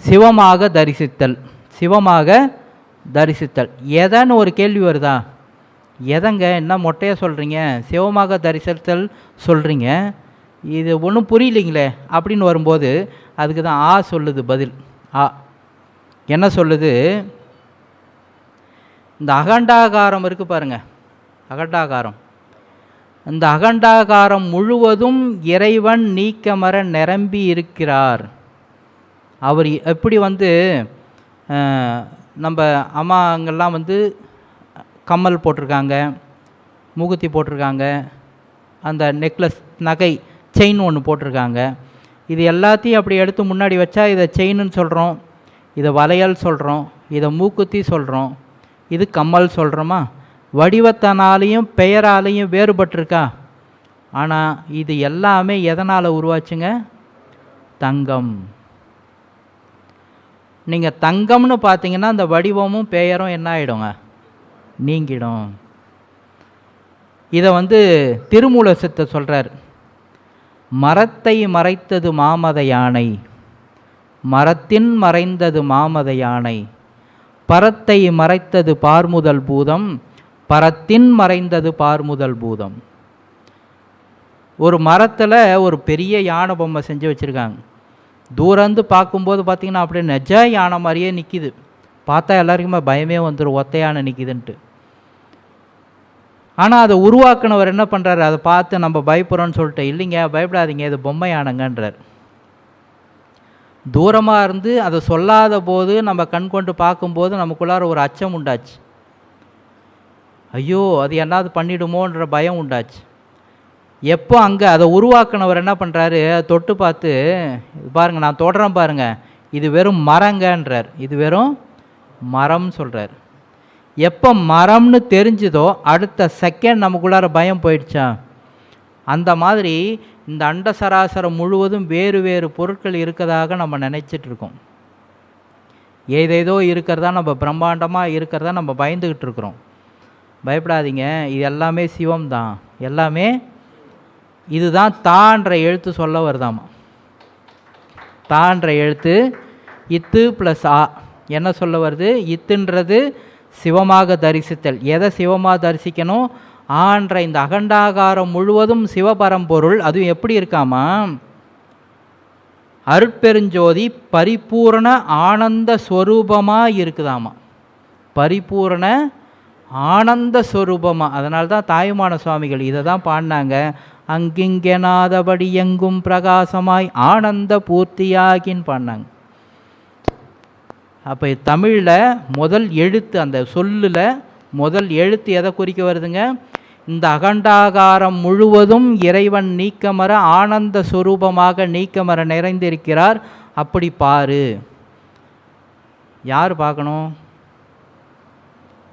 சிவமாக தரிசித்தல். சிவமாக தரிசித்தல். எதன்னு ஒரு கேள்வி வருதா? எதங்க என்ன மொட்டையாக சொல்கிறீங்க? சிவமாக தரிசித்தல் சொல்கிறீங்க, இது ஒன்றும் புரியலைங்களே அப்படின்னு வரும்போது அதுக்கு தான் ஆ சொல்லுது பதில். ஆ என்ன சொல்லுது? இந்த அகண்டாகாரம் இருக்குது பாருங்க, அகண்டாகாரம். இந்த அகண்டாகாரம் முழுவதும் இறைவன் நீக்கமர நிரம்பி இருக்கிறார். அவர் எப்படி நம்ம அம்மாங்கெல்லாம் கம்மல் போட்டிருக்காங்க, மூக்குத்தி போட்டிருக்காங்க, அந்த நெக்லஸ் நகை செயின் ஒன்று போட்டிருக்காங்க. இது எல்லாத்தையும் அப்படி எடுத்து முன்னாடி வச்சா இதை செயின்னு சொல்கிறோம், இதை வளையல் சொல்கிறோம், இதை மூக்குத்தி சொல்கிறோம், இது கம்மல் சொல்கிறோமா? வடிவத்தினாலையும் பெயராலையும் வேறுபட்டிருக்கா? ஆனால் இது எல்லாமே எதனால் உருவாச்சுங்க? தங்கம். நீங்கள் தங்கம்னு பார்த்தீங்கன்னா அந்த வடிவமும் பெயரும் என்ன ஆகிடுங்க? நீங்கிடும். இதை திருமூல சித்தர் சொல்கிறார். மரத்தை மறைத்தது மாமத யானை, மரத்தின் மறைந்தது மாமத யானை, பரத்தை மறைத்தது பார்முதல் பூதம், பரத்தின் மறைந்தது பார்முதல் பூதம். ஒரு மரத்தில் ஒரு பெரிய யானை பொம்மை செஞ்சு வச்சுருக்காங்க. தூரந்து பார்க்கும்போது பார்த்திங்கன்னா அப்படியே நெஜ யானை மாதிரியே நிற்கிது. பார்த்தா எல்லாருக்குமே பயமே வந்துடும், ஒத்த யானை நிற்கிதுன்ட்டு. ஆனால் அதை உருவாக்குனவர் என்ன பண்ணுறாரு? அதை பார்த்து நம்ம பயப்படுறோன்னு சொல்லிட்டு, இல்லைங்க பயப்படாதீங்க, இது பொம்மை யானைங்கன்றார். தூரமாக இருந்து அதை சொல்லாத போது நம்ம கண் கொண்டு பார்க்கும்போது நமக்குள்ளார ஒரு அச்சம் உண்டாச்சு. ஐயோ அது என்னாவது பண்ணிடுமோன்ற பயம் உண்டாச்சு. எப்போ அங்கே அதை உருவாக்குனவர் என்ன பண்ணுறாரு? தொட்டு பார்த்து, பாருங்கள் நான் தொடறேன் பாருங்கள், இது வெறும் மரங்கன்றார். இது வெறும் மரம் சொல்கிறார். எப்போ மரம்னு தெரிஞ்சுதோ அடுத்த செகண்ட் நமக்குள்ளார பயம் போயிடுச்சா? அந்த மாதிரி இந்த அண்ட சராசரம் முழுவதும் வேறு வேறு பொருட்கள் இருக்கிறதாக நம்ம நினச்சிட்ருக்கோம். ஏதேதோ இருக்கிறதா, நம்ம பிரம்மாண்டமாக இருக்கிறதா நம்ம பயந்துக்கிட்டு இருக்கிறோம். பயப்படாதீங்க, இது எல்லாமே சிவம் தான். எல்லாமே இதுதான் தான்ற எழுத்து சொல்ல வருதாமா. தான்ற எழுத்து இத்து ப்ளஸ் ஆ என்ன சொல்ல வருது? இத்துன்றது சிவமாக தரிசித்தல். எதை சிவமாக தரிசிக்கணும்? ஆன்ற இந்த அகண்டாகாரம் முழுவதும் சிவபரம்பொருள். அதுவும் எப்படி இருக்காமா? அருட்பெருஞ்சோதி பரிபூரண ஆனந்த ஸ்வரூபமாக இருக்குதாமா. பரிபூரண ஆனந்த ஸ்வரூபமாக. அதனால தான் தாயுமான சுவாமிகள் இதை தான் பாடினாங்க. அங்கிங்கெனாதபடி எங்கும் பிரகாசமாய் ஆனந்த பூர்த்தியாகின்னு பாடினாங்க. அப்போ தமிழில் முதல் எழுத்து, அந்த சொல்லில் முதல் எழுத்து எதை குறிக்க வருதுங்க? இந்த அகண்டாகாரம் முழுவதும் இறைவன் நீக்கமர ஆனந்த ஸ்வரூபமாக நீக்கமர நிறைந்திருக்கிறார். அப்படி பாரு. யார் பார்க்கணும்?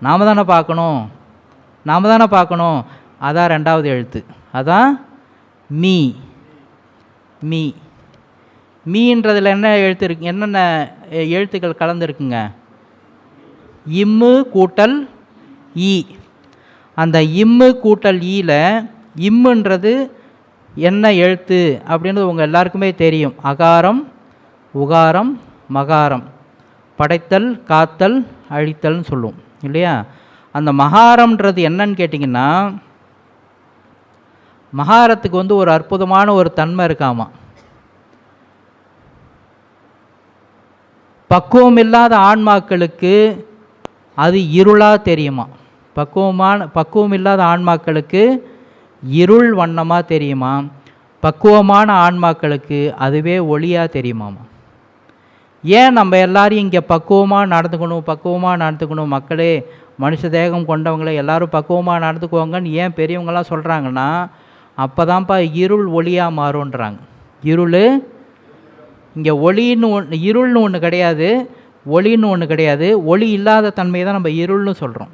நாம் தானே பார்க்கணும். நாம் தானே பார்க்கணும். அதான் 2வது எழுத்து. அதான் மீ. மீ மீன்றதில் என்ன எழுத்து இருக்கு? என்னென்ன எழுத்துக்கள் கலந்துருக்குங்க? இம்மு கூட்டல் ஈ. அந்த இம்மு கூட்டல் ஈல இம்முன்றது என்ன எழுத்து அப்படின்றது உங்கள் எல்லாருக்குமே தெரியும். அகாரம், உகாரம், மகாரம். படைத்தல், காத்தல், அழித்தல்னு சொல்லுவோம் இல்லையா? அந்த மகாரம்ன்றது என்னன்னு கேட்டிங்கன்னா, மகாரத்துக்கு ஒரு அற்புதமான ஒரு தன்மை இருக்காமா. பக்குவம் இல்லாத ஆன்மாக்களுக்கு அது இருளாக தெரியுமா. பக்குவம் இல்லாத ஆன்மாக்களுக்கு இருள் வண்ணமாக தெரியுமா. பக்குவமான ஆன்மாக்களுக்கு அதுவே ஒளியாக தெரியுமாமா. ஏன் நம்ம எல்லாரையும் இங்கே பக்குவமாக நடந்துக்கணும் மக்களே, மனுஷ தேகம் கொண்டவங்களை எல்லாரும் பக்குவமாக நடந்துக்குவாங்கன்னு ஏன் பெரியவங்களாம் சொல்கிறாங்கன்னா, அப்போ தான்ப்பா இருள் ஒளியாக மாறுன்றாங்க. இருள் இங்கே ஒளின்னு இருள்னு ஒன்று கிடையாது, ஒளின்னு ஒன்று கிடையாது. ஒளி இல்லாத தன்மையை தான் நம்ம இருள்னு சொல்கிறோம்.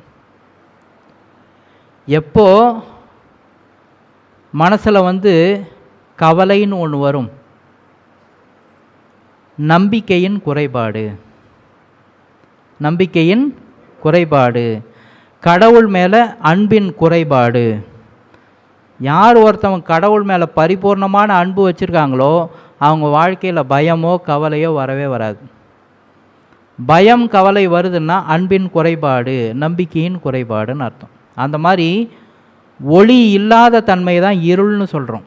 எப்போ மனசில் கவலைன்னு ஒன்று வரும், நம்பிக்கையின் குறைபாடு, நம்பிக்கையின் குறைபாடு, கடவுள் மேலே அன்பின் குறைபாடு. யார் ஒருத்தவங்க கடவுள் மேலே பரிபூர்ணமான அன்பு வச்சுருக்காங்களோ அவங்க வாழ்க்கையில் பயமோ கவலையோ வரவே வராது. பயம் கவலை வருதுன்னா அன்பின் குறைபாடு, நம்பிக்கையின் குறைபாடுன்னு அர்த்தம். அந்த மாதிரி ஒளி இல்லாத தன்மை தான் இருள்னு சொல்கிறோம்.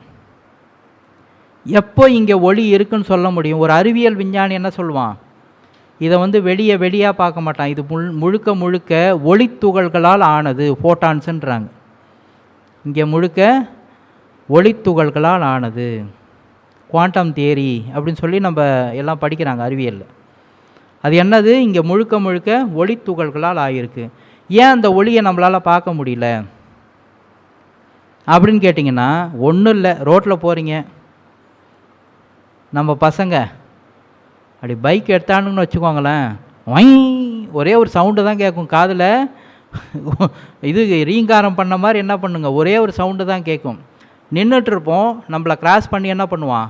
எப்போ இங்கே ஒளி இருக்குன்னு சொல்ல முடியும்? ஒரு அறிவியல் விஞ்ஞானி என்ன சொல்லுவான், இதை வெளியாக பார்க்க மாட்டான், இது முழுக்க முழுக்க ஒளித்துகள்களால் ஆனது, ஃபோட்டான்ஸுன்றாங்க. இங்கே முழுக்க ஒளித்துகள்களால் ஆனது, குவாண்டம் தியரி அப்படின்னு சொல்லி நம்ம எல்லாம் படிக்கிறாங்க அறிவியலில். அது என்னது? இங்கே முழுக்க முழுக்க ஒளித்துகள்களால் ஆகிருக்கு. ஏன் அந்த ஒளியை நம்மளால் பார்க்க முடியல அப்படின்னு கேட்டிங்கன்னா, ஒன்றும் இல்லை. ரோட்டில் போகிறீங்க, நம்ம பசங்க அப்படி பைக் எடுத்தானுங்கன்னு வச்சுக்கோங்களேன், ஒரே ஒரு சவுண்டு தான் கேட்கும் காதில். இது ரீங்காரம் பண்ண மாதிரி என்ன பண்ணுங்க, ஒரே ஒரு சவுண்டு தான் கேட்கும். நின்றுட்டுருப்போம், நம்மளை கிராஸ் பண்ணி என்ன பண்ணுவான்,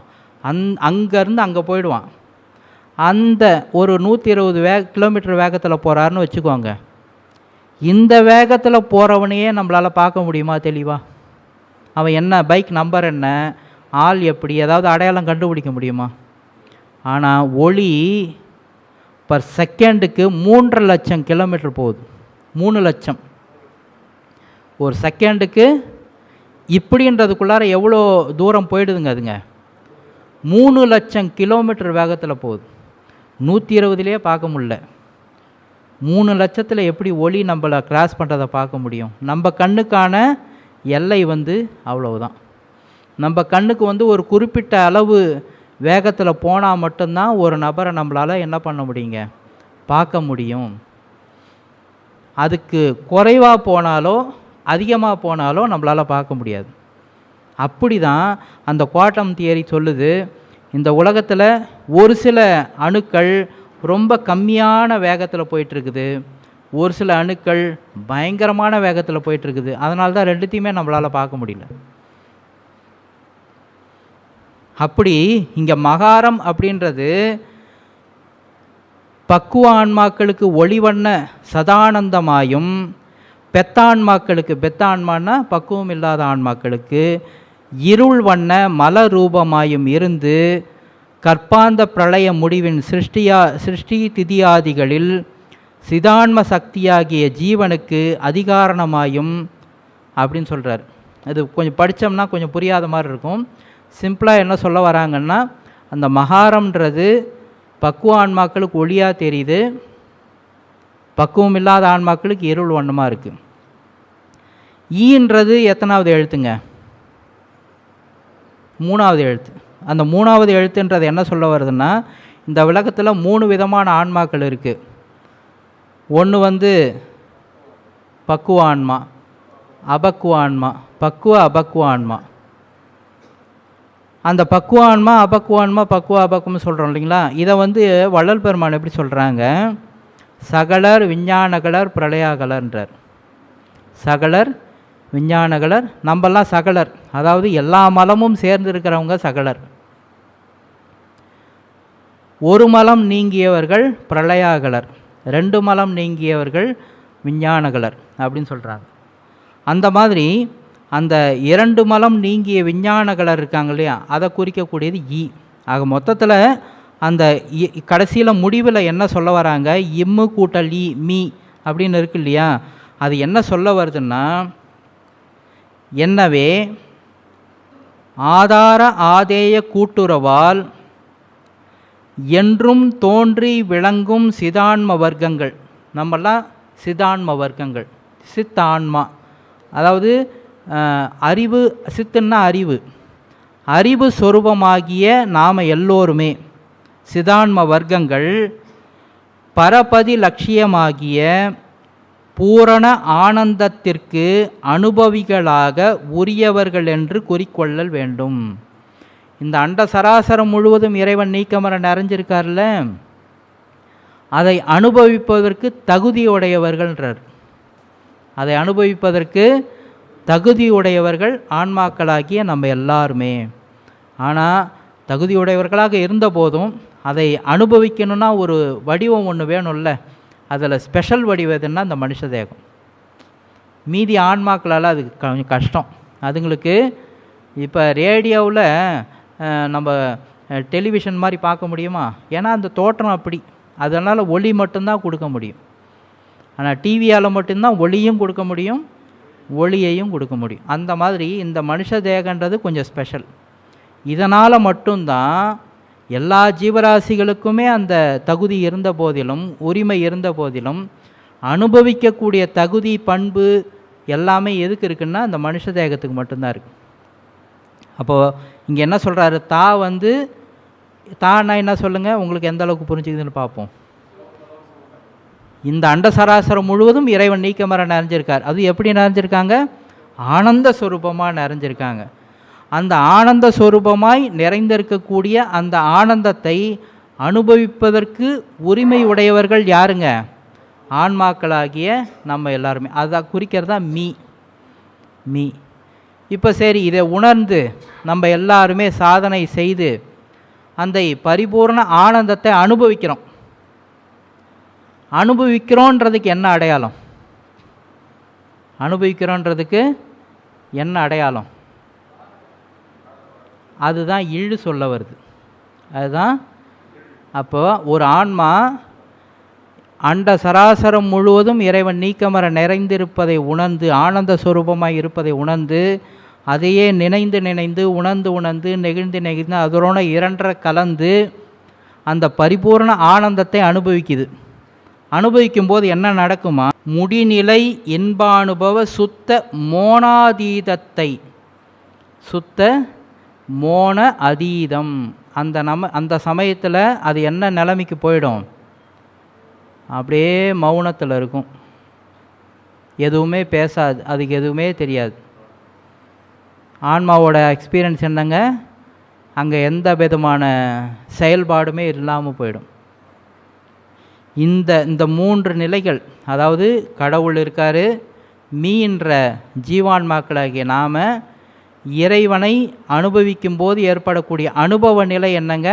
அங்கேருந்து அங்கே போயிடுவான். அந்த ஒரு 120 கிலோமீட்டர் வேகத்தில் போகிறாருன்னு வச்சுக்கோங்க. இந்த வேகத்தில் போகிறவனையே நம்மளால் பார்க்க முடியுமா தெளிவாக? அவன் என்ன, பைக் நம்பர் என்ன, ஆள் எப்படி, ஏதாவது அடையாளம் கண்டுபிடிக்க முடியுமா? ஆனால் ஒளி பர் செகண்டுக்கு 3 லட்சம் கிலோமீட்டர் போகுது. 3 லட்சம் ஒரு செகண்டுக்கு. இப்படின்றதுக்குள்ளார எவ்வளோ தூரம் போயிடுதுங்க அதுங்க? 3 லட்சம் கிலோமீட்டர் வேகத்தில் போகுது. 120லேயே பார்க்க முடியல. 3 லட்சத்தில் எப்படி ஒளி நம்மளை கிராஸ் பண்ணுறதை பார்க்க முடியும்? நம்ம கண்ணுக்கான எல்லை அவ்வளவுதான். நம்ம கண்ணுக்கு ஒரு குறிப்பிட்ட அளவு வேகத்தில் போனால் மட்டும்தான் ஒரு நபரை நம்மளால் என்ன பண்ண முடியுங்க, பார்க்க முடியும். அதுக்கு குறைவாக போனாலோ அதிகமாக போனாலோ நம்மளால் பார்க்க முடியாது. அப்படி தான் அந்த குவாண்டம் தியரி சொல்லுது, இந்த உலகத்தில் ஒரு சில அணுக்கள் ரொம்ப கம்மியான வேகத்தில் போயிட்டுருக்குது, ஒரு சில அணுக்கள் பயங்கரமான வேகத்தில் போயிட்டுருக்குது. அதனால தான் ரெண்டுத்தையுமே நம்மளால் பார்க்க முடியல. அப்படி இங்கே மகாரம் அப்படின்றது பக்குவ ஆன்மாக்களுக்கு ஒளிவண்ண சதானந்தமாயும், பெத்தான்மாக்களுக்கு, பெத்தான்மான்னா பக்குவம் இல்லாத ஆன்மாக்களுக்கு இருள் வண்ண மல ரூபமாயும் இருந்து கற்பாந்த பிரளய முடிவின் சிருஷ்டி திதியாதிகளில் சிதான்ம சக்தியாகிய ஜீவனுக்கு அதிகாரணமாயும் அப்படின்னு சொல்கிறார். அது கொஞ்சம் படித்தோம்னா கொஞ்சம் புரியாத மாதிரி இருக்கும். சிம்பிளாக என்ன சொல்ல வராங்கன்னா, அந்த மகாரம்ன்றது பக்குவ ஆன்மாக்களுக்கு ஒளியாக தெரியுது, பக்குவம் இல்லாத ஆன்மாக்களுக்கு இருள் வண்ணமாக இருக்குது. ஈன்றது எத்தனாவது எழுத்துங்க? 3வது எழுத்து. அந்த 3வது எழுத்துன்றது என்ன சொல்ல வருதுன்னா, இந்த உலகத்தில் 3 விதமான ஆன்மாக்கள் இருக்குது. ஒன்று பக்குவ ஆன்மா, அபக்குவ ஆன்மா, பக்குவ அபக்குவ ஆன்மா. அந்த பக்குவ ஆன்மா, அபக்குவ ஆன்மா, பக்குவ அபக்குவம்னு சொல்கிறோம் இல்லைங்களா? இதை வள்ளல் பெருமான் எப்படி சொல்கிறாங்க, சகலர் விஞ்ஞானகலர் பிரளயாகலர்ன்றார். சகலர் விஞ்ஞானகலர், நம்மெல்லாம் சகலர், அதாவது எல்லா மலமும் சேர்ந்து இருக்கிறவங்க சகலர். ஒரு மலம் நீங்கியவர்கள் பிரளயாகலர், 2 மலம் நீங்கியவர்கள் விஞ்ஞானகலர் அப்படின்னு சொல்கிறாங்க. அந்த மாதிரி அந்த 2 மலம் நீங்கிய விஞ்ஞானகலர் இருக்காங்க இல்லையா, அதை குறிக்கக்கூடியது ஈ. ஆக மொத்தத்தில் அந்த கடைசியில் முடிவில் என்ன சொல்ல வராங்க, இம்மு கூட்டல் ஈ மீ அப்படின்னு இருக்கு இல்லையா, அது என்ன சொல்ல வருதுன்னா, என்னவே ஆதார ஆதேய கூட்டுறவால் என்றும் தோன்றி விளங்கும் சிதான்ம வர்க்கங்கள். நம்மெல்லாம் சிதான்ம வர்க்கங்கள், சித்தான்மா, அதாவது அறிவு, சித்துன்னா அறிவு, அறிவு சொரூபமாகிய நாம் எல்லோருமே சிதான்ம வர்க்கங்கள் பரபதி லட்சியமாகிய பூரண ஆனந்தத்திற்கு அனுபவிகளாக உரியவர்கள் என்று குறிக்கொள்ளல் வேண்டும். இந்த அண்ட சராசரம் முழுவதும் இறைவன் நீக்கமர நிறைஞ்சிருக்கார்ல, அதை அனுபவிப்பதற்கு தகுதியுடையவர்கள்ன்றார். அதை அனுபவிப்பதற்கு தகுதியுடையவர்கள் ஆன்மாக்களாகிய நம்ம எல்லாருமே. ஆனால் தகுதியுடையவர்களாக இருந்த போதும் அதை அனுபவிக்கணும்னா ஒரு வடிவம் ஒன்று வேணும்ல. அதில் ஸ்பெஷல் வடிவம் எதுன்னா அந்த மனுஷ தேகம். மீதி ஆன்மாக்களால் அது கொஞ்சம் கஷ்டம். அதுங்களுக்கு இப்போ ரேடியோவில் நம்ம டெலிவிஷன் மாதிரி பார்க்க முடியுமா? ஏன்னா அந்த தோற்றம் அப்படி, அதனால் ஒளி மட்டும்தான் கொடுக்க முடியும். ஆனால் டிவியால் மட்டும்தான் ஒளியும் கொடுக்க முடியும், ஒளியையும் கொடுக்க முடியும். அந்த மாதிரி இந்த மனுஷ தேகன்றது கொஞ்சம் ஸ்பெஷல். இதனால் மட்டும்தான் எல்லா ஜீவராசிகளுக்குமே அந்த தகுதி இருந்த போதிலும், உரிமை இருந்த போதிலும், அனுபவிக்கக்கூடிய தகுதி பண்பு எல்லாமே எதுக்கு இருக்குன்னா அந்த மனுஷ தேகத்துக்கு மட்டும்தான் இருக்குது. அப்போது இங்கே என்ன சொல்கிறாரு? தான்னா என்ன சொல்லுங்கள், உங்களுக்கு எந்த அளவுக்கு புரிஞ்சுக்குதுன்னு பார்ப்போம். இந்த அண்ட சராசரம் முழுவதும் இறைவன் நீக்கமர நிறைஞ்சிருக்கார். அது எப்படி நிறைஞ்சிருக்காங்க? ஆனந்த ஸ்வரூபமாக நிறைஞ்சிருக்காங்க. அந்த ஆனந்த ஸ்வரூபமாய் நிறைந்திருக்கக்கூடிய அந்த ஆனந்தத்தை அனுபவிப்பதற்கு உரிமை உடையவர்கள் யாருங்க? ஆன்மாக்களாகிய நம்ம எல்லாருமே. அதை குறிக்கிறது தான் மீ. இப்போ சரி, இதை உணர்ந்து நம்ம எல்லாருமே சாதனை செய்து அந்த பரிபூர்ண ஆனந்தத்தை அனுபவிக்கிறோன்றதுக்கு என்ன அடையாளம்? அனுபவிக்கிறோன்றதுக்கு என்ன அடையாளம்? அதுதான் இழு சொல்ல வருது. அதுதான் அப்போ ஒரு ஆன்மா அண்ட சராசரம் முழுவதும் இறைவன் நீக்கமர நிறைந்திருப்பதை உணர்ந்து, ஆனந்த ஸ்வரூபமாய் இருப்பதை உணர்ந்து, அதையே நினைந்து உணர்ந்து நெகிழ்ந்து அதனோட இரண்டரை கலந்து அந்த பரிபூர்ண ஆனந்தத்தை அனுபவிக்கும் போது என்ன நடக்குமா? முடிநிலை இன்பானுபவ சுத்த மோனாதீதத்தை, சுத்த மோன அதீதம், அந்த சமயத்தில் அது என்ன நிலைமைக்கு போயிடும்? அப்படியே மௌனத்தில் இருக்கும். எதுவுமே பேசாது, அதுக்கு எதுவுமே தெரியாது. ஆன்மாவோட எக்ஸ்பீரியன்ஸ் என்னங்க? அங்கே எந்த விதமான செயல்பாடுமே இல்லாமல் போயிடும். இந்த மூன்று நிலைகள், அதாவது கடவுள் இருக்கார், மீன்ற ஜீவான்மாக்களாகிய நாம் இறைவனை அனுபவிக்கும் போது ஏற்படக்கூடிய அனுபவ நிலை என்னங்க?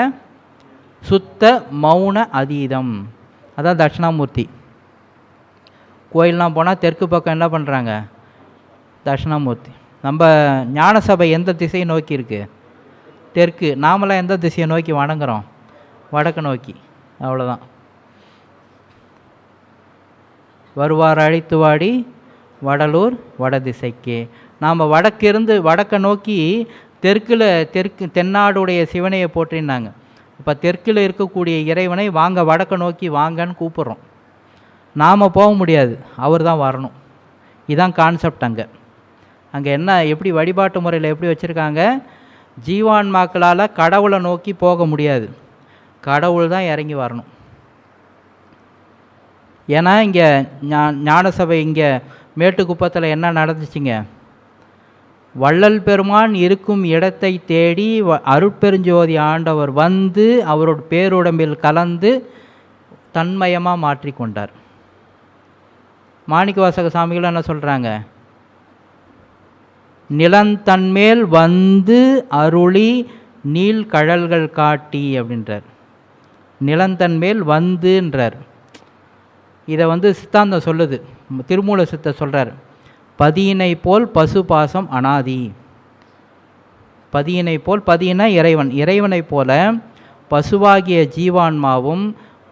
சுத்த மௌன அதீதம். அதான் தட்சிணாமூர்த்தி. கோயிலெலாம் போனால் தெற்கு பக்கம் என்ன பண்ணுறாங்க? தட்சிணாமூர்த்தி. நம்ம ஞான சபை எந்த திசையை நோக்கி இருக்கு? தெற்கு. நாமெல்லாம் எந்த திசையை நோக்கி வணங்குறோம்? வடக்கு நோக்கி. அவ்வளோதான். வருவார் அழைத்து வாடி வடலூர் வடதிசைக்கு. நாம் வடக்கை நோக்கி தென்னாடுடைய சிவனையை போற்றினாங்க. இப்போ தெற்கில் இருக்கக்கூடிய இறைவனை வாங்க வடக்கை நோக்கி வாங்கன்னு கூப்பிட்றோம். நாம் போக முடியாது, அவர் தான் வரணும். இதுதான் கான்செப்ட். அங்கே என்ன, எப்படி வழிபாட்டு முறையில் எப்படி வச்சுருக்காங்க? ஜீவான்மாக்களால் கடவுளை நோக்கி போக முடியாது, கடவுள் தான் இறங்கி வரணும். ஏன்னா இங்கே ஞானசபை இங்கே மேட்டுக்குப்பத்தில் என்ன நடந்துச்சுங்க? வள்ளல் பெருமான் இருக்கும் இடத்தை தேடி அருட்பெருஞ்சோதி ஆண்டவர் வந்து அவரோட பேருடம்பில் கலந்து தன்மயமாக மாற்றிக்கொண்டார். மாணிக்கவாசக சாமிகள் என்ன சொல்கிறாங்க? நிலந்தன்மேல் வந்து அருளி நீள் கழல்கள் காட்டி அப்படின்றார். நிலந்தன்மேல் வந்துன்றார். இதை சித்தாந்தம் சொல்லுது, திருமூல சித்த சொல்கிறார். பதியினை போல் பசு பாசம் அனாதி. பதியினை போல், பதியின இறைவன், இறைவனை போல பசுவாகிய ஜீவான்மாவும்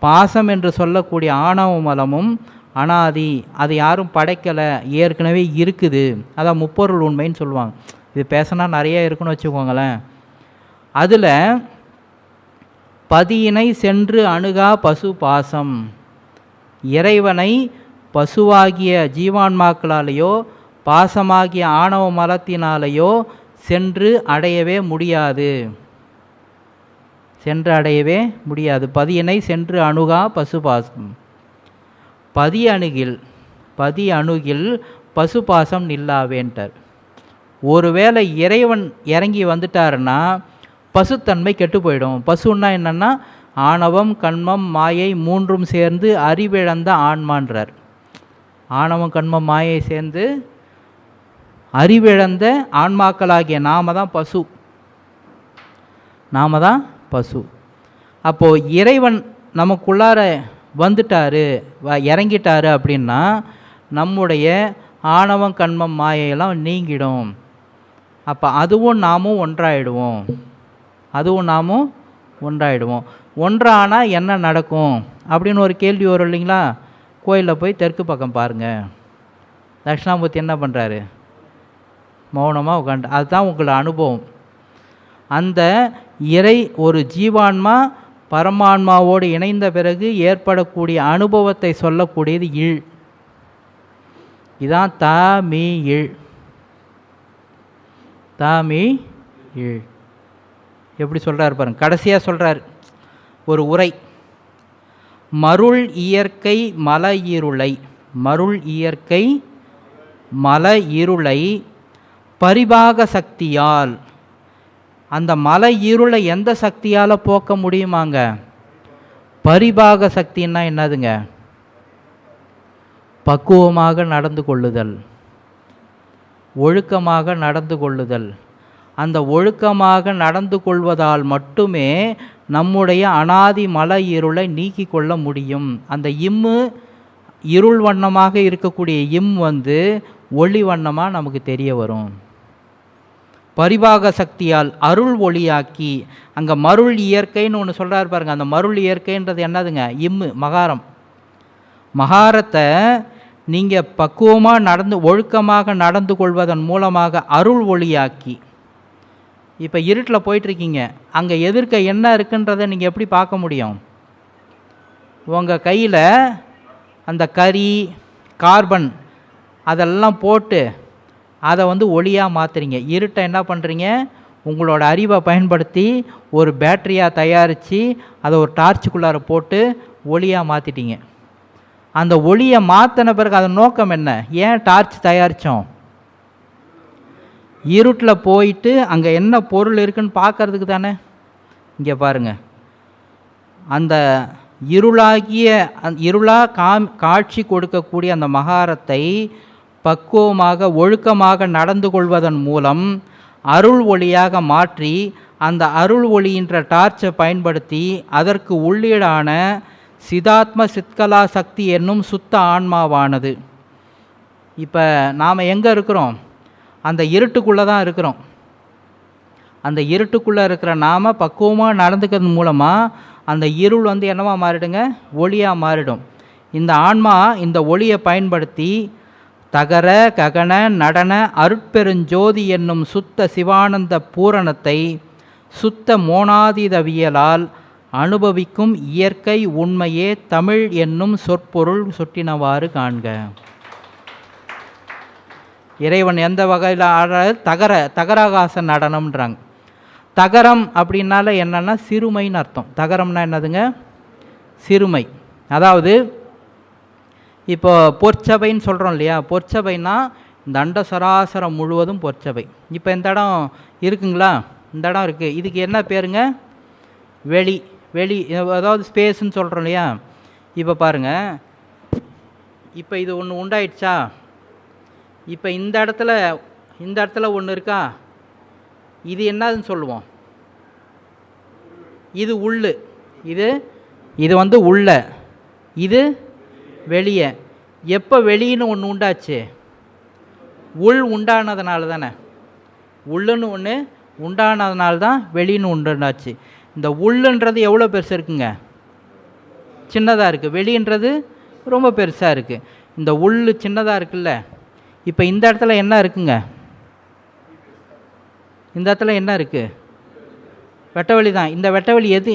பாசம் என்று சொல்லக்கூடிய ஆணவ மலமும் அனாதி. அது யாரும் படைக்கலை, ஏற்கனவே இருக்குது. அதான் முப்பொருள் உண்மைன்னு சொல்லுவாங்க. இது பேசினா நிறைய இருக்குன்னு வச்சுக்கோங்களேன். அதில் பதியினை சென்று அணுகா பசு பாசம், இறைவனை பசுவாகிய ஜீவான்மாக்களாலேயோ பாசமாகிய ஆணவ மலத்தினாலேயோ சென்று அடையவே முடியாது. பதியினை சென்று அணுகா பசு பாசம். பதி அணுகில் பதி அணுகில் பசுபாசம் நில்லாவேன்ட்டார். ஒருவேளை இறைவன் இறங்கி வந்துட்டாருன்னா பசுத்தன்மை கெட்டு போயிடும். பசுன்னா என்னென்னா ஆணவம், கண்மம், மாயை மூன்றும் சேர்ந்து அறிவிழந்த ஆன்மான்றார். ஆணவம், கண்மம், மாயை சேர்ந்து அறிவிழந்த ஆன்மாக்களாகிய நாம தான் பசு. நாம தான் பசு. அப்போது இறைவன் நமக்குள்ளார வந்துட்டாரு, இறங்கிட்டாரு அப்படின்னா நம்முடைய ஆணவம், கண்மம், மாயையெல்லாம் நீங்கிடும். அப்போ அதுவும் நாமும் ஒன்றாயிடுவோம். அதுவும் நாமும் ஒன்றாயிடுவோம். ஒன்றானால் என்ன நடக்கும் அப்படின்னு ஒரு கேள்வி வரும் இல்லைங்களா? கோயிலில் போய் தெற்கு பக்கம் பாருங்கள். தட்சிணாமூர்த்தி என்ன பண்ணுறாரு? மௌனமாக உட்காந்து. அதுதான் உங்களோட அனுபவம். அந்த இறை ஒரு ஜீவான்மா பரமான்மாவோடு இணைந்த பிறகு ஏற்படக்கூடிய அனுபவத்தை சொல்லக்கூடியது இழ். இதான் தாமி இழ். தாமி இழ் எப்படி சொல்கிறார் பாருங்க. கடைசியாக சொல்கிறார் ஒரு உரை. மருள் இயற்கை மல இருளை, மருள் இயற்கை மல இருளை பரிபாக சக்தியால். அந்த மலை இருளை எந்த சக்தியால் போக்க முடியுமாங்க? பரிபாக சக்தின்னா என்னதுங்க? பக்குவமாக நடந்து கொள்ளுதல், ஒழுக்கமாக நடந்து கொள்ளுதல். அந்த ஒழுக்கமாக நடந்து கொள்வதால் மட்டுமே நம்முடைய அனாதி மலை இருளை நீக்கி கொள்ள முடியும். அந்த இம்மு இருள் வண்ணமாக இருக்கக்கூடிய ஒளி வண்ணமாக நமக்கு தெரிய வரும். பரிபாக சக்தியால் அருள் ஒளியாக்கி. அங்கே மருள் இயற்கைன்னு ஒன்று சொல்கிறார் பாருங்க. அந்த மருள் இயற்கைன்றது என்னதுங்க? இம்மு மகாரம். மகாரத்தை நீங்கள் பக்குவமாக ஒழுக்கமாக நடந்து கொள்வதன் மூலமாக அருள் ஒளியாக்கி. இப்போ இருட்டில் போயிட்டுருக்கீங்க, அங்கே எதிர்க்க என்ன இருக்குன்றதை நீங்கள் எப்படி பார்க்க முடியும்? உங்கள் கையில் அந்த கரி, கார்பன் அதெல்லாம் போட்டு அதை ஒளியாக மாற்றுறீங்க. இருட்டை என்ன பண்ணுறீங்க? உங்களோட அறிவை பயன்படுத்தி ஒரு பேட்டரியாக தயாரித்து அதை ஒரு டார்ச்சுக்குள்ளார போட்டு ஒளியாக மாற்றிட்டீங்க. அந்த ஒளியை மாற்றின பிறகு அதன் நோக்கம் என்ன? ஏன் டார்ச் தயாரித்தோம்? இருட்டில் போயிட்டு அங்கே என்ன பொருள் இருக்குன்னு பார்க்கறதுக்கு தானே. இங்கே பாருங்கள், அந்த இருளாக காட்சி கொடுக்கக்கூடிய அந்த மகாரத்தை பக்குவமாக ஒழுக்கமாக நடந்து கொள்வதன் மூலம் அருள் ஒளியாக மாற்றி அந்த அருள் ஒளியின்ற டார்ச்சை பயன்படுத்தி அதற்கு உள்ளீடான சிதாத்ம சித்கலா சக்தி என்னும் சுத்த ஆன்மாவானது. இப்போ நாம் எங்கே இருக்கிறோம்? அந்த இருட்டுக்குள்ளே தான் இருக்கிறோம். அந்த இருட்டுக்குள்ளே இருக்கிற நாம் பக்குவமாக நடந்துக்கிறது மூலமாக அந்த இருள் என்னவா மாறிடுங்க? ஒளியாக மாறிடும். இந்த ஆன்மா இந்த ஒளியை பயன்படுத்தி தகர ககன நடன அருட்பெருஞ்சோதி என்னும் சுத்த சிவானந்த பூரணத்தை சுத்த மோனாதீதவியலால் அனுபவிக்கும் இயற்கை உண்மையே தமிழ் என்னும் சொற்பொருள் சுட்டினவாறு காண்க. இறைவன் எந்த வகையில் ஆடுறாரு? தகராகாச நடனம்ன்றாங்க. தகரம் அப்படின்னால என்னன்னா சிறுமைன்னு அர்த்தம். தகரம்னா என்னதுங்க? சிறுமை. அதாவது இப்போ பொற்சபைன்னு சொல்கிறோம் இல்லையா? பொற்சபைன்னா இந்த அண்ட சராசரம் முழுவதும் பொற்சபை. இப்போ இந்த இடம் இருக்குங்களா? இந்த இடம் இருக்குது. இதுக்கு என்ன பேருங்க? வெளி. அதாவது ஸ்பேஸ்ன்னு சொல்கிறோம் இல்லையா? இப்போ பாருங்கள், இப்போ இது ஒன்று உண்டாயிடுச்சா? இப்போ இந்த இடத்துல ஒன்று இருக்கா? இது என்னதுன்னு சொல்லுவோம்? இது உள்ளு. இது உள்ள, இது வெளியே. எப்போ வெளியின்னு ஒன்று உண்டாச்சு? உள் உண்டானதுனால தானே. உள்ளுன்னு ஒன்று உண்டானதுனால தான் வெளியின்னு உண்டாச்சு. இந்த உள்ளுன்றது எவ்வளோ பெருசு இருக்குங்க? சின்னதாக இருக்குது. வெளின்றது ரொம்ப பெருசாக இருக்குது. இந்த உள் சின்னதாக இருக்குல்ல. இப்போ இந்த இடத்துல என்ன இருக்குங்க? இந்த இடத்துல என்ன இருக்குது? வெட்டவெளி தான். இந்த வெட்டவெளி எது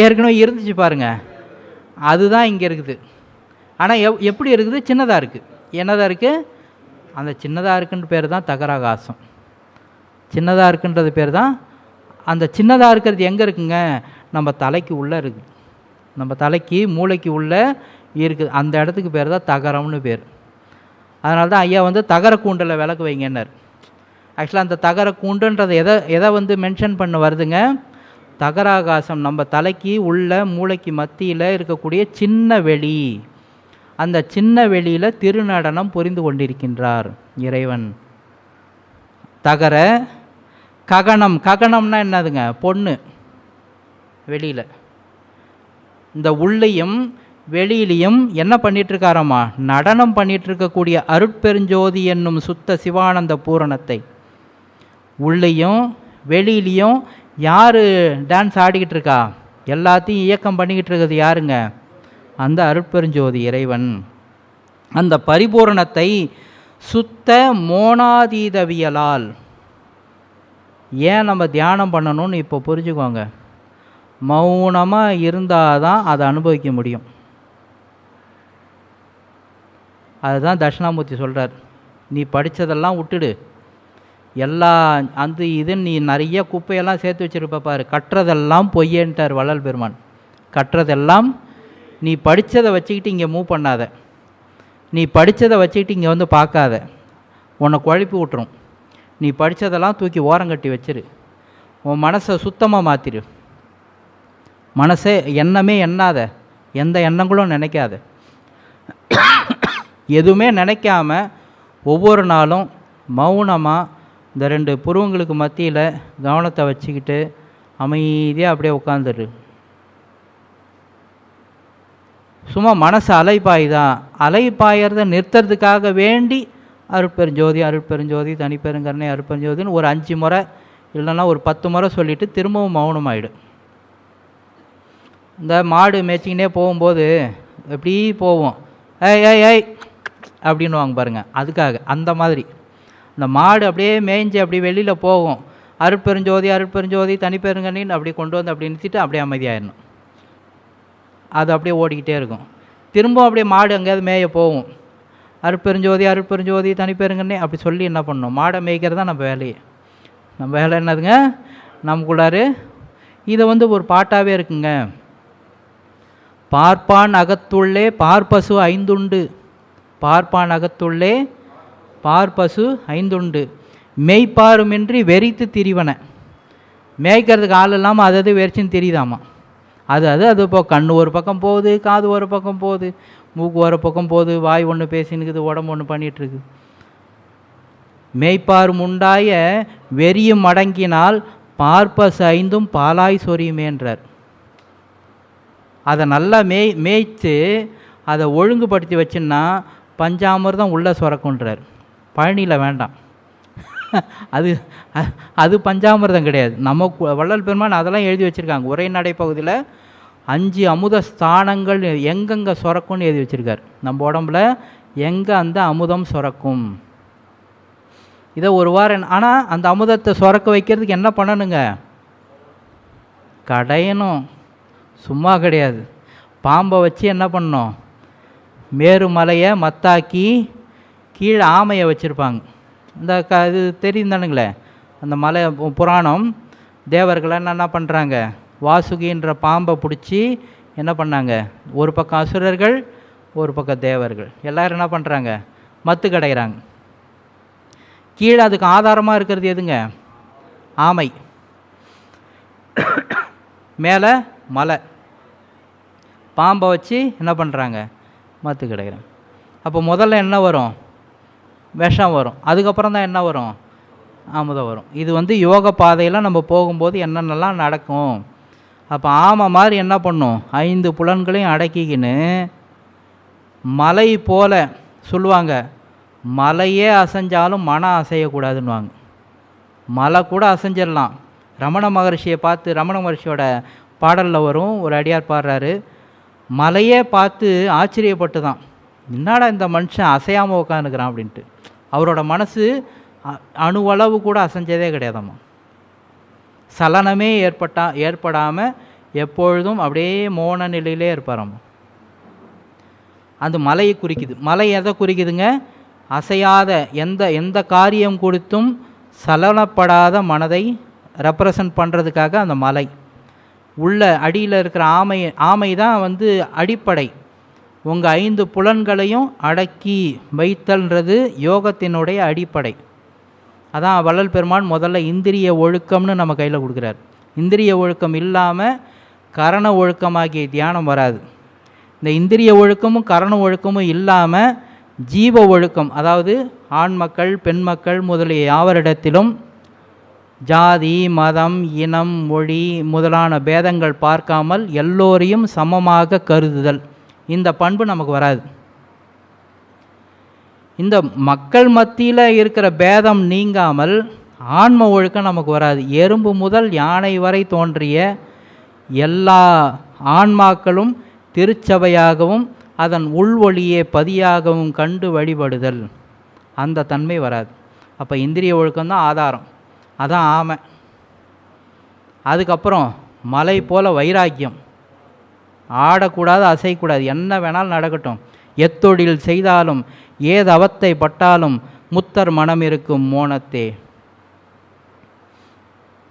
ஏற்கனவே இருந்துச்சு பாருங்கள், அதுதான் இங்கே இருக்குது. ஆனால் எப்படி இருக்குது? சின்னதாக இருக்குது. என்னதாக இருக்குது? அந்த சின்னதாக இருக்குன்ற பேர் தான் தகராகாசம். சின்னதாக இருக்குன்றது பேர் தான். அந்த சின்னதாக இருக்கிறது எங்கே இருக்குங்க? நம்ம தலைக்கு உள்ளே இருக்குது. நம்ம தலைக்கு மூளைக்கு உள்ள இருக்குது. அந்த இடத்துக்கு பேர் தான் தகரம்னு பேர். அதனால தான் ஐயா வந்து தகர கூண்டில் விளக்கு வைங்கன்னார். ஆக்சுவலாக அந்த தகர கூண்டுன்றது எதை வந்து மென்ஷன் பண்ண வருதுங்க? தகராகாசம், நம்ம தலைக்கு உள்ள மூளைக்கு மத்தியில் இருக்கக்கூடிய சின்ன வெளி. அந்த சின்ன வெளியில் திருநடனம் புரிந்து கொண்டிருக்கின்றார் இறைவன். தகர ககனம், ககனம்னா என்னதுங்க? பொண்ணு வெளியில். இந்த உள்ளையும் வெளியிலையும் என்ன பண்ணிகிட்ருக்காராம்மா? நடனம் பண்ணிகிட்ருக்கக்கூடிய அருட்பெருஞ்சோதி என்னும் சுத்த சிவானந்த பூரணத்தை உள்ளேயும் வெளியிலையும் யார் டான்ஸ் ஆடிக்கிட்டு இருக்கா? எல்லாத்தையும் இயக்கம் பண்ணிக்கிட்டு இருக்கிறது யாருங்க? அந்த அருட்பெருஞ்சோதி இறைவன். அந்த பரிபூரணத்தை சுத்த மோனாதீதவியலால் ஏன் நம்ம தியானம் பண்ணணும்னு இப்போ புரிஞ்சுக்கோங்க. மௌனமாக இருந்தால் தான் அதை அனுபவிக்க முடியும். அதுதான் தட்சிணாமூர்த்தி சொல்கிறார், நீ படித்ததெல்லாம் விட்டுடு, எல்லா அந்த இதுன்னு நீ நிறைய குப்பையெல்லாம் சேர்த்து வச்சுருப்ப பாரு, கட்டுறதெல்லாம் பொய்யன்ட்டார் வள்ளல் பெருமான். கட்டுறதெல்லாம் நீ படித்ததை வச்சுக்கிட்டு இங்கே மூவ் பண்ணாத, நீ படித்ததை வச்சுக்கிட்டு இங்கே வந்து பார்க்காத, உன்னை குழப்பி விட்டுரும். நீ படித்ததெல்லாம் தூக்கி ஓரங்கட்டி வச்சிரு, உன் மனசை சுத்தமாக மாற்றிரு. மனசே எண்ணமே எண்ணாத, எந்த எண்ணங்களும் நினைக்காத, எதுவுமே நினைக்காம ஒவ்வொரு நாளும் மௌனமாக இந்த 2 புருவங்களுக்கு மத்தியில் கவனத்தை வச்சுக்கிட்டு அமைதியாக அப்படியே உட்காந்துரு. சும்மா மனசு அலைப்பாய்தான், அலைப்பாயறதை நிறுத்துறதுக்காக வேண்டி அருட்பெருஞ்சோதி அருட்பெருஞ்சோதி தனிப்பெருங்கருணை அருட்பெருஞ்சோதின்னு ஒரு 5 முறை இல்லைன்னா ஒரு 10 முறை சொல்லிவிட்டு திரும்பவும் மௌனமாயிடும். இந்த மாடு மேய்ச்சிக்கினே போகும்போது எப்படி போவோம், ஏய் ஏய் ஏய் அப்படின்னு வாங்க பாருங்கள். அதுக்காக அந்த மாதிரி இந்த மாடு அப்படியே மேய்ஞ்சி அப்படி வெளியில் போகும், அருட்பெருஞ்சோதி அருட்பெருஞ்சோதி தனிப்பெருங்கனின்னு அப்படி கொண்டு வந்து அப்படி நிறுத்திட்டு அப்படியே அமைதியாயிடணும். அது அப்படியே ஓடிக்கிட்டே இருக்கும். திரும்ப அப்படியே மாடு எங்கேயாவது மேய போகும், அருட்பெருஞ்சோதி அருட்பெருஞ்சோதி தனிப்பெருங்கன்னே அப்படி சொல்லி என்ன பண்ணணும்? மாடை மேய்க்கிறது தான் நம்ம வேலையே. நம்ம வேலை என்னதுங்க? நமக்குள்ளாரு இதை வந்து ஒரு பாட்டாகவே இருக்குங்க. பார்ப்பான் அகத்துள்ளே பார்ப்பசு 5 உண்டு, பார்ப்பான் அகத்துள்ளே பார்ப்பசு 5 உண்டு, மெய்ப்பாருமின்றி வெறித்து திரிவன. மேய்க்கிறதுக்கு ஆள் இல்லாமல் அது வெறிச்சின்னு தெரியுதாமா. அது இப்போ கண் ஒரு பக்கம் போகுது, காது ஒரு பக்கம் போகுது, மூக்கு ஒரு பக்கம் போகுது, வாய் ஒன்று பேசினுக்குது, உடம்பு ஒன்று பண்ணிகிட்ருக்கு. மெய்ப்பாரும் உண்டாய வெறியும் அடங்கினால் பார்ப்பசு 5 பாலாய் சொரியுமேன்றார். அதை நல்லா மேய்த்து அதை ஒழுங்குபடுத்தி வச்சுன்னா பஞ்சாமிர்தம் உள்ளே சுரக்குன்றார். பழனியில் வேண்டாம், அது பஞ்சாமிர்தம் கிடையாது. நம்ம வள்ளல் பெருமான் அதெல்லாம் எழுதி வச்சுருக்காங்க. உரைநடை பகுதியில் 5 அமுத ஸ்தானங்கள் எங்கெங்கே சுரக்கும்னு எழுதி வச்சுருக்கார். நம்ம உடம்புல எங்கே அந்த அமுதம் சுரக்கும், இதை ஒரு வாரம். ஆனால் அந்த அமுதத்தை சுரக்க வைக்கிறதுக்கு என்ன பண்ணணுங்க? கடையணும், சும்மா கிடையாது. பாம்பை வச்சு என்ன பண்ணணும்? மேருமலையை மத்தாக்கி கீழே ஆமையை வச்சுருப்பாங்க. இந்த இது தெரியும் தானுங்களே, அந்த மலை புராணம். தேவர்கள் என்ன பண்ணுறாங்க? வாசுகின்ற பாம்பை பிடிச்சி என்ன பண்ணாங்க? ஒரு பக்கம் அசுரர்கள், ஒரு பக்கம் தேவர்கள், எல்லோரும் என்ன பண்ணுறாங்க? மத்து கடைகிறாங்க. கீழே அதுக்கு ஆதாரமாக இருக்கிறது எதுங்க? ஆமை. மேலே மலை. பாம்பை வச்சு என்ன பண்ணுறாங்க? மத்து கிடைக்கிறாங்க. அப்போ முதல்ல என்ன வரும்? விஷம் வரும். அதுக்கப்புறம் தான் என்ன வரும்? அமுதம் வரும். இது வந்து யோக பாதையில் நம்ம போகும்போது என்னென்னலாம் நடக்கும். அப்போ ஆமை மாதிரி என்ன பண்ணும்? 5 புலன்களையும் அடக்கிக்கின்னு மலை போல சொல்லுவாங்க. மலையே அசைஞ்சாலும் மனம் அசையக்கூடாதுன்னுவாங்க. மலை கூட அசைஞ்சிடலாம். ரமண மகர்ஷியை பார்த்து, ரமண மகர்ஷியோட பாடலில் வரும், ஒரு அடியார் பாடுறாரு, மலையே பார்த்து ஆச்சரியப்பட்டு தான், என்னடா இந்த மனுஷன் அசையாமல் உட்காந்துக்கிறான் அப்படின்ட்டு. அவரோட மனசு அணுவளவு கூட அசைஞ்சதே கிடையாதாம்மா. சலனமே ஏற்படாமல் எப்பொழுதும் அப்படியே மோன நிலையிலே இருப்பாராம்மா. அந்த மலையை குறிக்குது. மலை எதை குறிக்குதுங்க? அசையாத எந்த காரியம் கொடுத்தும் சலனப்படாத மனதை ரெப்ரசன்ட் பண்ணுறதுக்காக அந்த மலை. உள்ள அடியில் இருக்கிற ஆமை தான் வந்து அடிப்படை. உங்கள் 5 புலன்களையும் அடக்கி வைத்தல்ன்றது யோகத்தினுடைய அடிப்படை. அதான் வள்ளல் பெருமான் முதல்ல இந்திரிய ஒழுக்கம்னு நம்ம கையில் கொடுக்குறார். இந்திரிய ஒழுக்கம் இல்லாமல் கரண ஒழுக்கமாகிய தியானம் வராது. இந்த இந்திரிய ஒழுக்கமும் கரண ஒழுக்கமும் இல்லாமல் ஜீவ ஒழுக்கம், அதாவது ஆண் மக்கள் பெண் மக்கள் முதலிய யாவரிடத்திலும் ஜாதி மதம் இனம் மொழி முதலான பேதங்கள் பார்க்காமல் எல்லோரையும் சமமாக கருதுதல், இந்த பண்பு நமக்கு வராது. இந்த மக்கள் மத்தியில் இருக்கிற பேதம் நீங்காமல் ஆன்ம ஒழுக்கம் நமக்கு வராது. எறும்பு முதல் யானை வரை தோன்றிய எல்லா ஆன்மாக்களும் திருச்சபையாகவும் அதன் உள்வொளியே பதியாகவும் கண்டு வழிபடுதல், அந்த தன்மை வராது. அப்போ இந்திரிய ஒழுக்கம்தான் ஆதாரம், அதான் ஆமை. அதுக்கப்புறம் மலை போல வைராக்கியம், ஆடக்கூடாது அசைக்கூடாது, என்ன வேணாலும் நடக்கட்டும், எத்தொழில் செய்தாலும் ஏதவத்தை பட்டாலும் முத்தர் மனம் இருக்கும் மோனத்தே.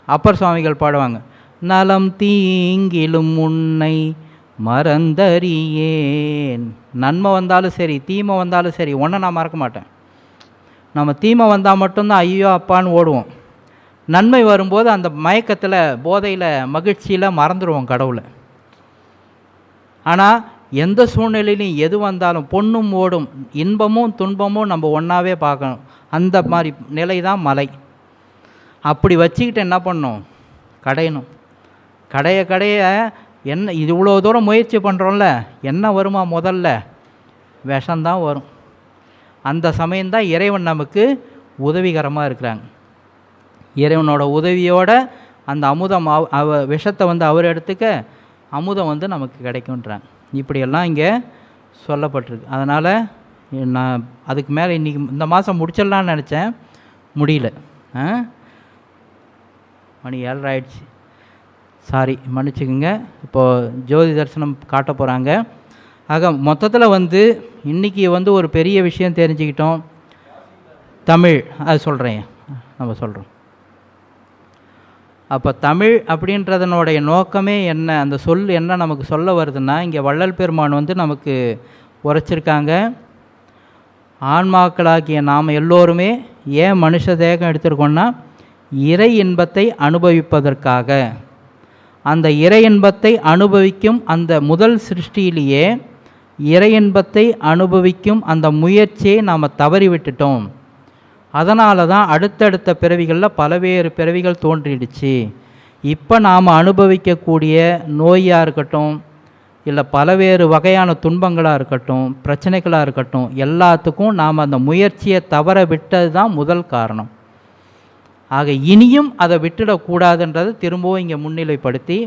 அப்பர் சுவாமிகள் பாடுவாங்க, நலம் தீங்கிலும் உன்னை மறந்தறியேன். நன்மை வந்தாலும் சரி தீமை வந்தாலும் சரி ஒன்றை நான் மறக்க மாட்டேன். நம்ம தீமை வந்தால் மட்டும்தான் ஐயோ அப்பான்னு ஓடுவோம். நன்மை வரும்போது அந்த மயக்கத்தில் போதையில் மகிழ்ச்சியில் மறந்துடுவோம் கடவுளை. ஆனால் எந்த சூழ்நிலையிலையும் எது வந்தாலும் பொண்ணும் ஓடும், இன்பமும் துன்பமும் நம்ம ஒன்றாவே பார்க்கணும். அந்த மாதிரி நிலை தான் மலை. அப்படி வச்சுக்கிட்டு என்ன பண்ணணும், கடையணும். கடைய என்ன இவ்வளோ தூரம் முயற்சி பண்ணுறோம்ல, என்ன வருமா முதல்ல, விஷம்தான் வரும். அந்த சமயம்தான் இறைவன் நமக்கு உதவிகரமாக இருக்கிறாங்க. இறைவனோட உதவியோட அந்த அமுதம் விஷத்தை அவர் எடுத்துக்க அமுதம் நமக்கு கிடைக்குன்றாங்க. இப்படியெல்லாம் இங்கே சொல்லப்பட்டிருக்கு. அதனால் நான் அதுக்கு மேலே இன்றைக்கி இந்த மாதம் முடிச்சிடலான்னு நினச்சேன், முடியல. மணி 7 ஆயிடுச்சு, மன்னிச்சுக்குங்க. இப்போது ஜோதி தரிசனம் காட்ட போகிறாங்க. ஆக மொத்தத்தில் இன்றைக்கி ஒரு பெரிய விஷயம் தெரிஞ்சுக்கிட்டோம். தமிழ், அது சொல்கிறேன், நம்ம சொல்கிறோம். அப்போ தமிழ் அப்படின்றதனுடைய நோக்கமே என்ன, அந்த சொல் என்ன நமக்கு சொல்ல வருதுன்னா, இங்கே வள்ளல் பெருமான் நமக்கு உரைச்சிருக்காங்க. ஆன்மாக்களாகிய நாம் எல்லோருமே ஏன் மனுஷ தேகம் எடுத்திருக்கோன்னா, இறை இன்பத்தை அனுபவிப்பதற்காக. அந்த இறை இன்பத்தை அனுபவிக்கும் அந்த முதல் சிருஷ்டியிலேயே இறை இன்பத்தை அனுபவிக்கும் அந்த முயற்சியை நாம் தவறி விட்டுட்டோம். அதனால தான் அடுத்தடுத்த பிறவிகளில் பலவேறு பிறவிகள் தோன்றிடுச்சு. இப்போ நாம் அனுபவிக்கக்கூடிய நோயாக இருக்கட்டும், இல்லை பலவேறு வகையான துன்பங்களாக இருக்கட்டும், பிரச்சனைகளாக இருக்கட்டும், எல்லாத்துக்கும் நாம் அந்த முயற்சியை தவற விட்டது தான் முதல் காரணம். ஆக இனியும் அதை விட்டுடக்கூடாதுன்றதை திரும்பவும் இங்கே முன்னிலைப்படுத்தி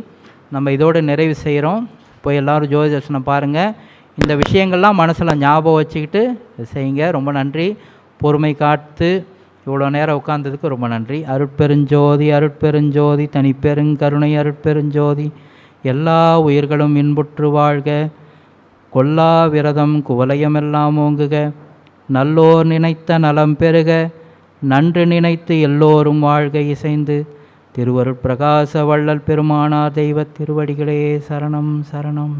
நம்ம இதோடு நிறைவு செய்கிறோம். இப்போ எல்லோரும் ஜோதி தரிசனம் பாருங்கள். இந்த விஷயங்கள்லாம் மனசில் ஞாபகம் வச்சுக்கிட்டு செய்யுங்க. ரொம்ப நன்றி. பொறுமை காத்து இவ்வளோ நேரம் உட்கார்ந்ததுக்கு ரொம்ப நன்றி. அருட்பெருஞ்சோதி அருட்பெருஞ்சோதி தனிப்பெருங்கருணை அருட்பெருஞ்சோதி. எல்லா உயிர்களும் இன்புற்று வாழ்க. கொல்லா விரதம் குவலயமெல்லாம் ஓங்குக. நல்லோர் நினைத்த நலம் பெறுக. நன்று நினைத்து எல்லோரும் வாழ்க இசைந்து. திருவருட்பிரகாச வள்ளல் பெருமானார் தெய்வத் திருவடிகளே சரணம் சரணம்.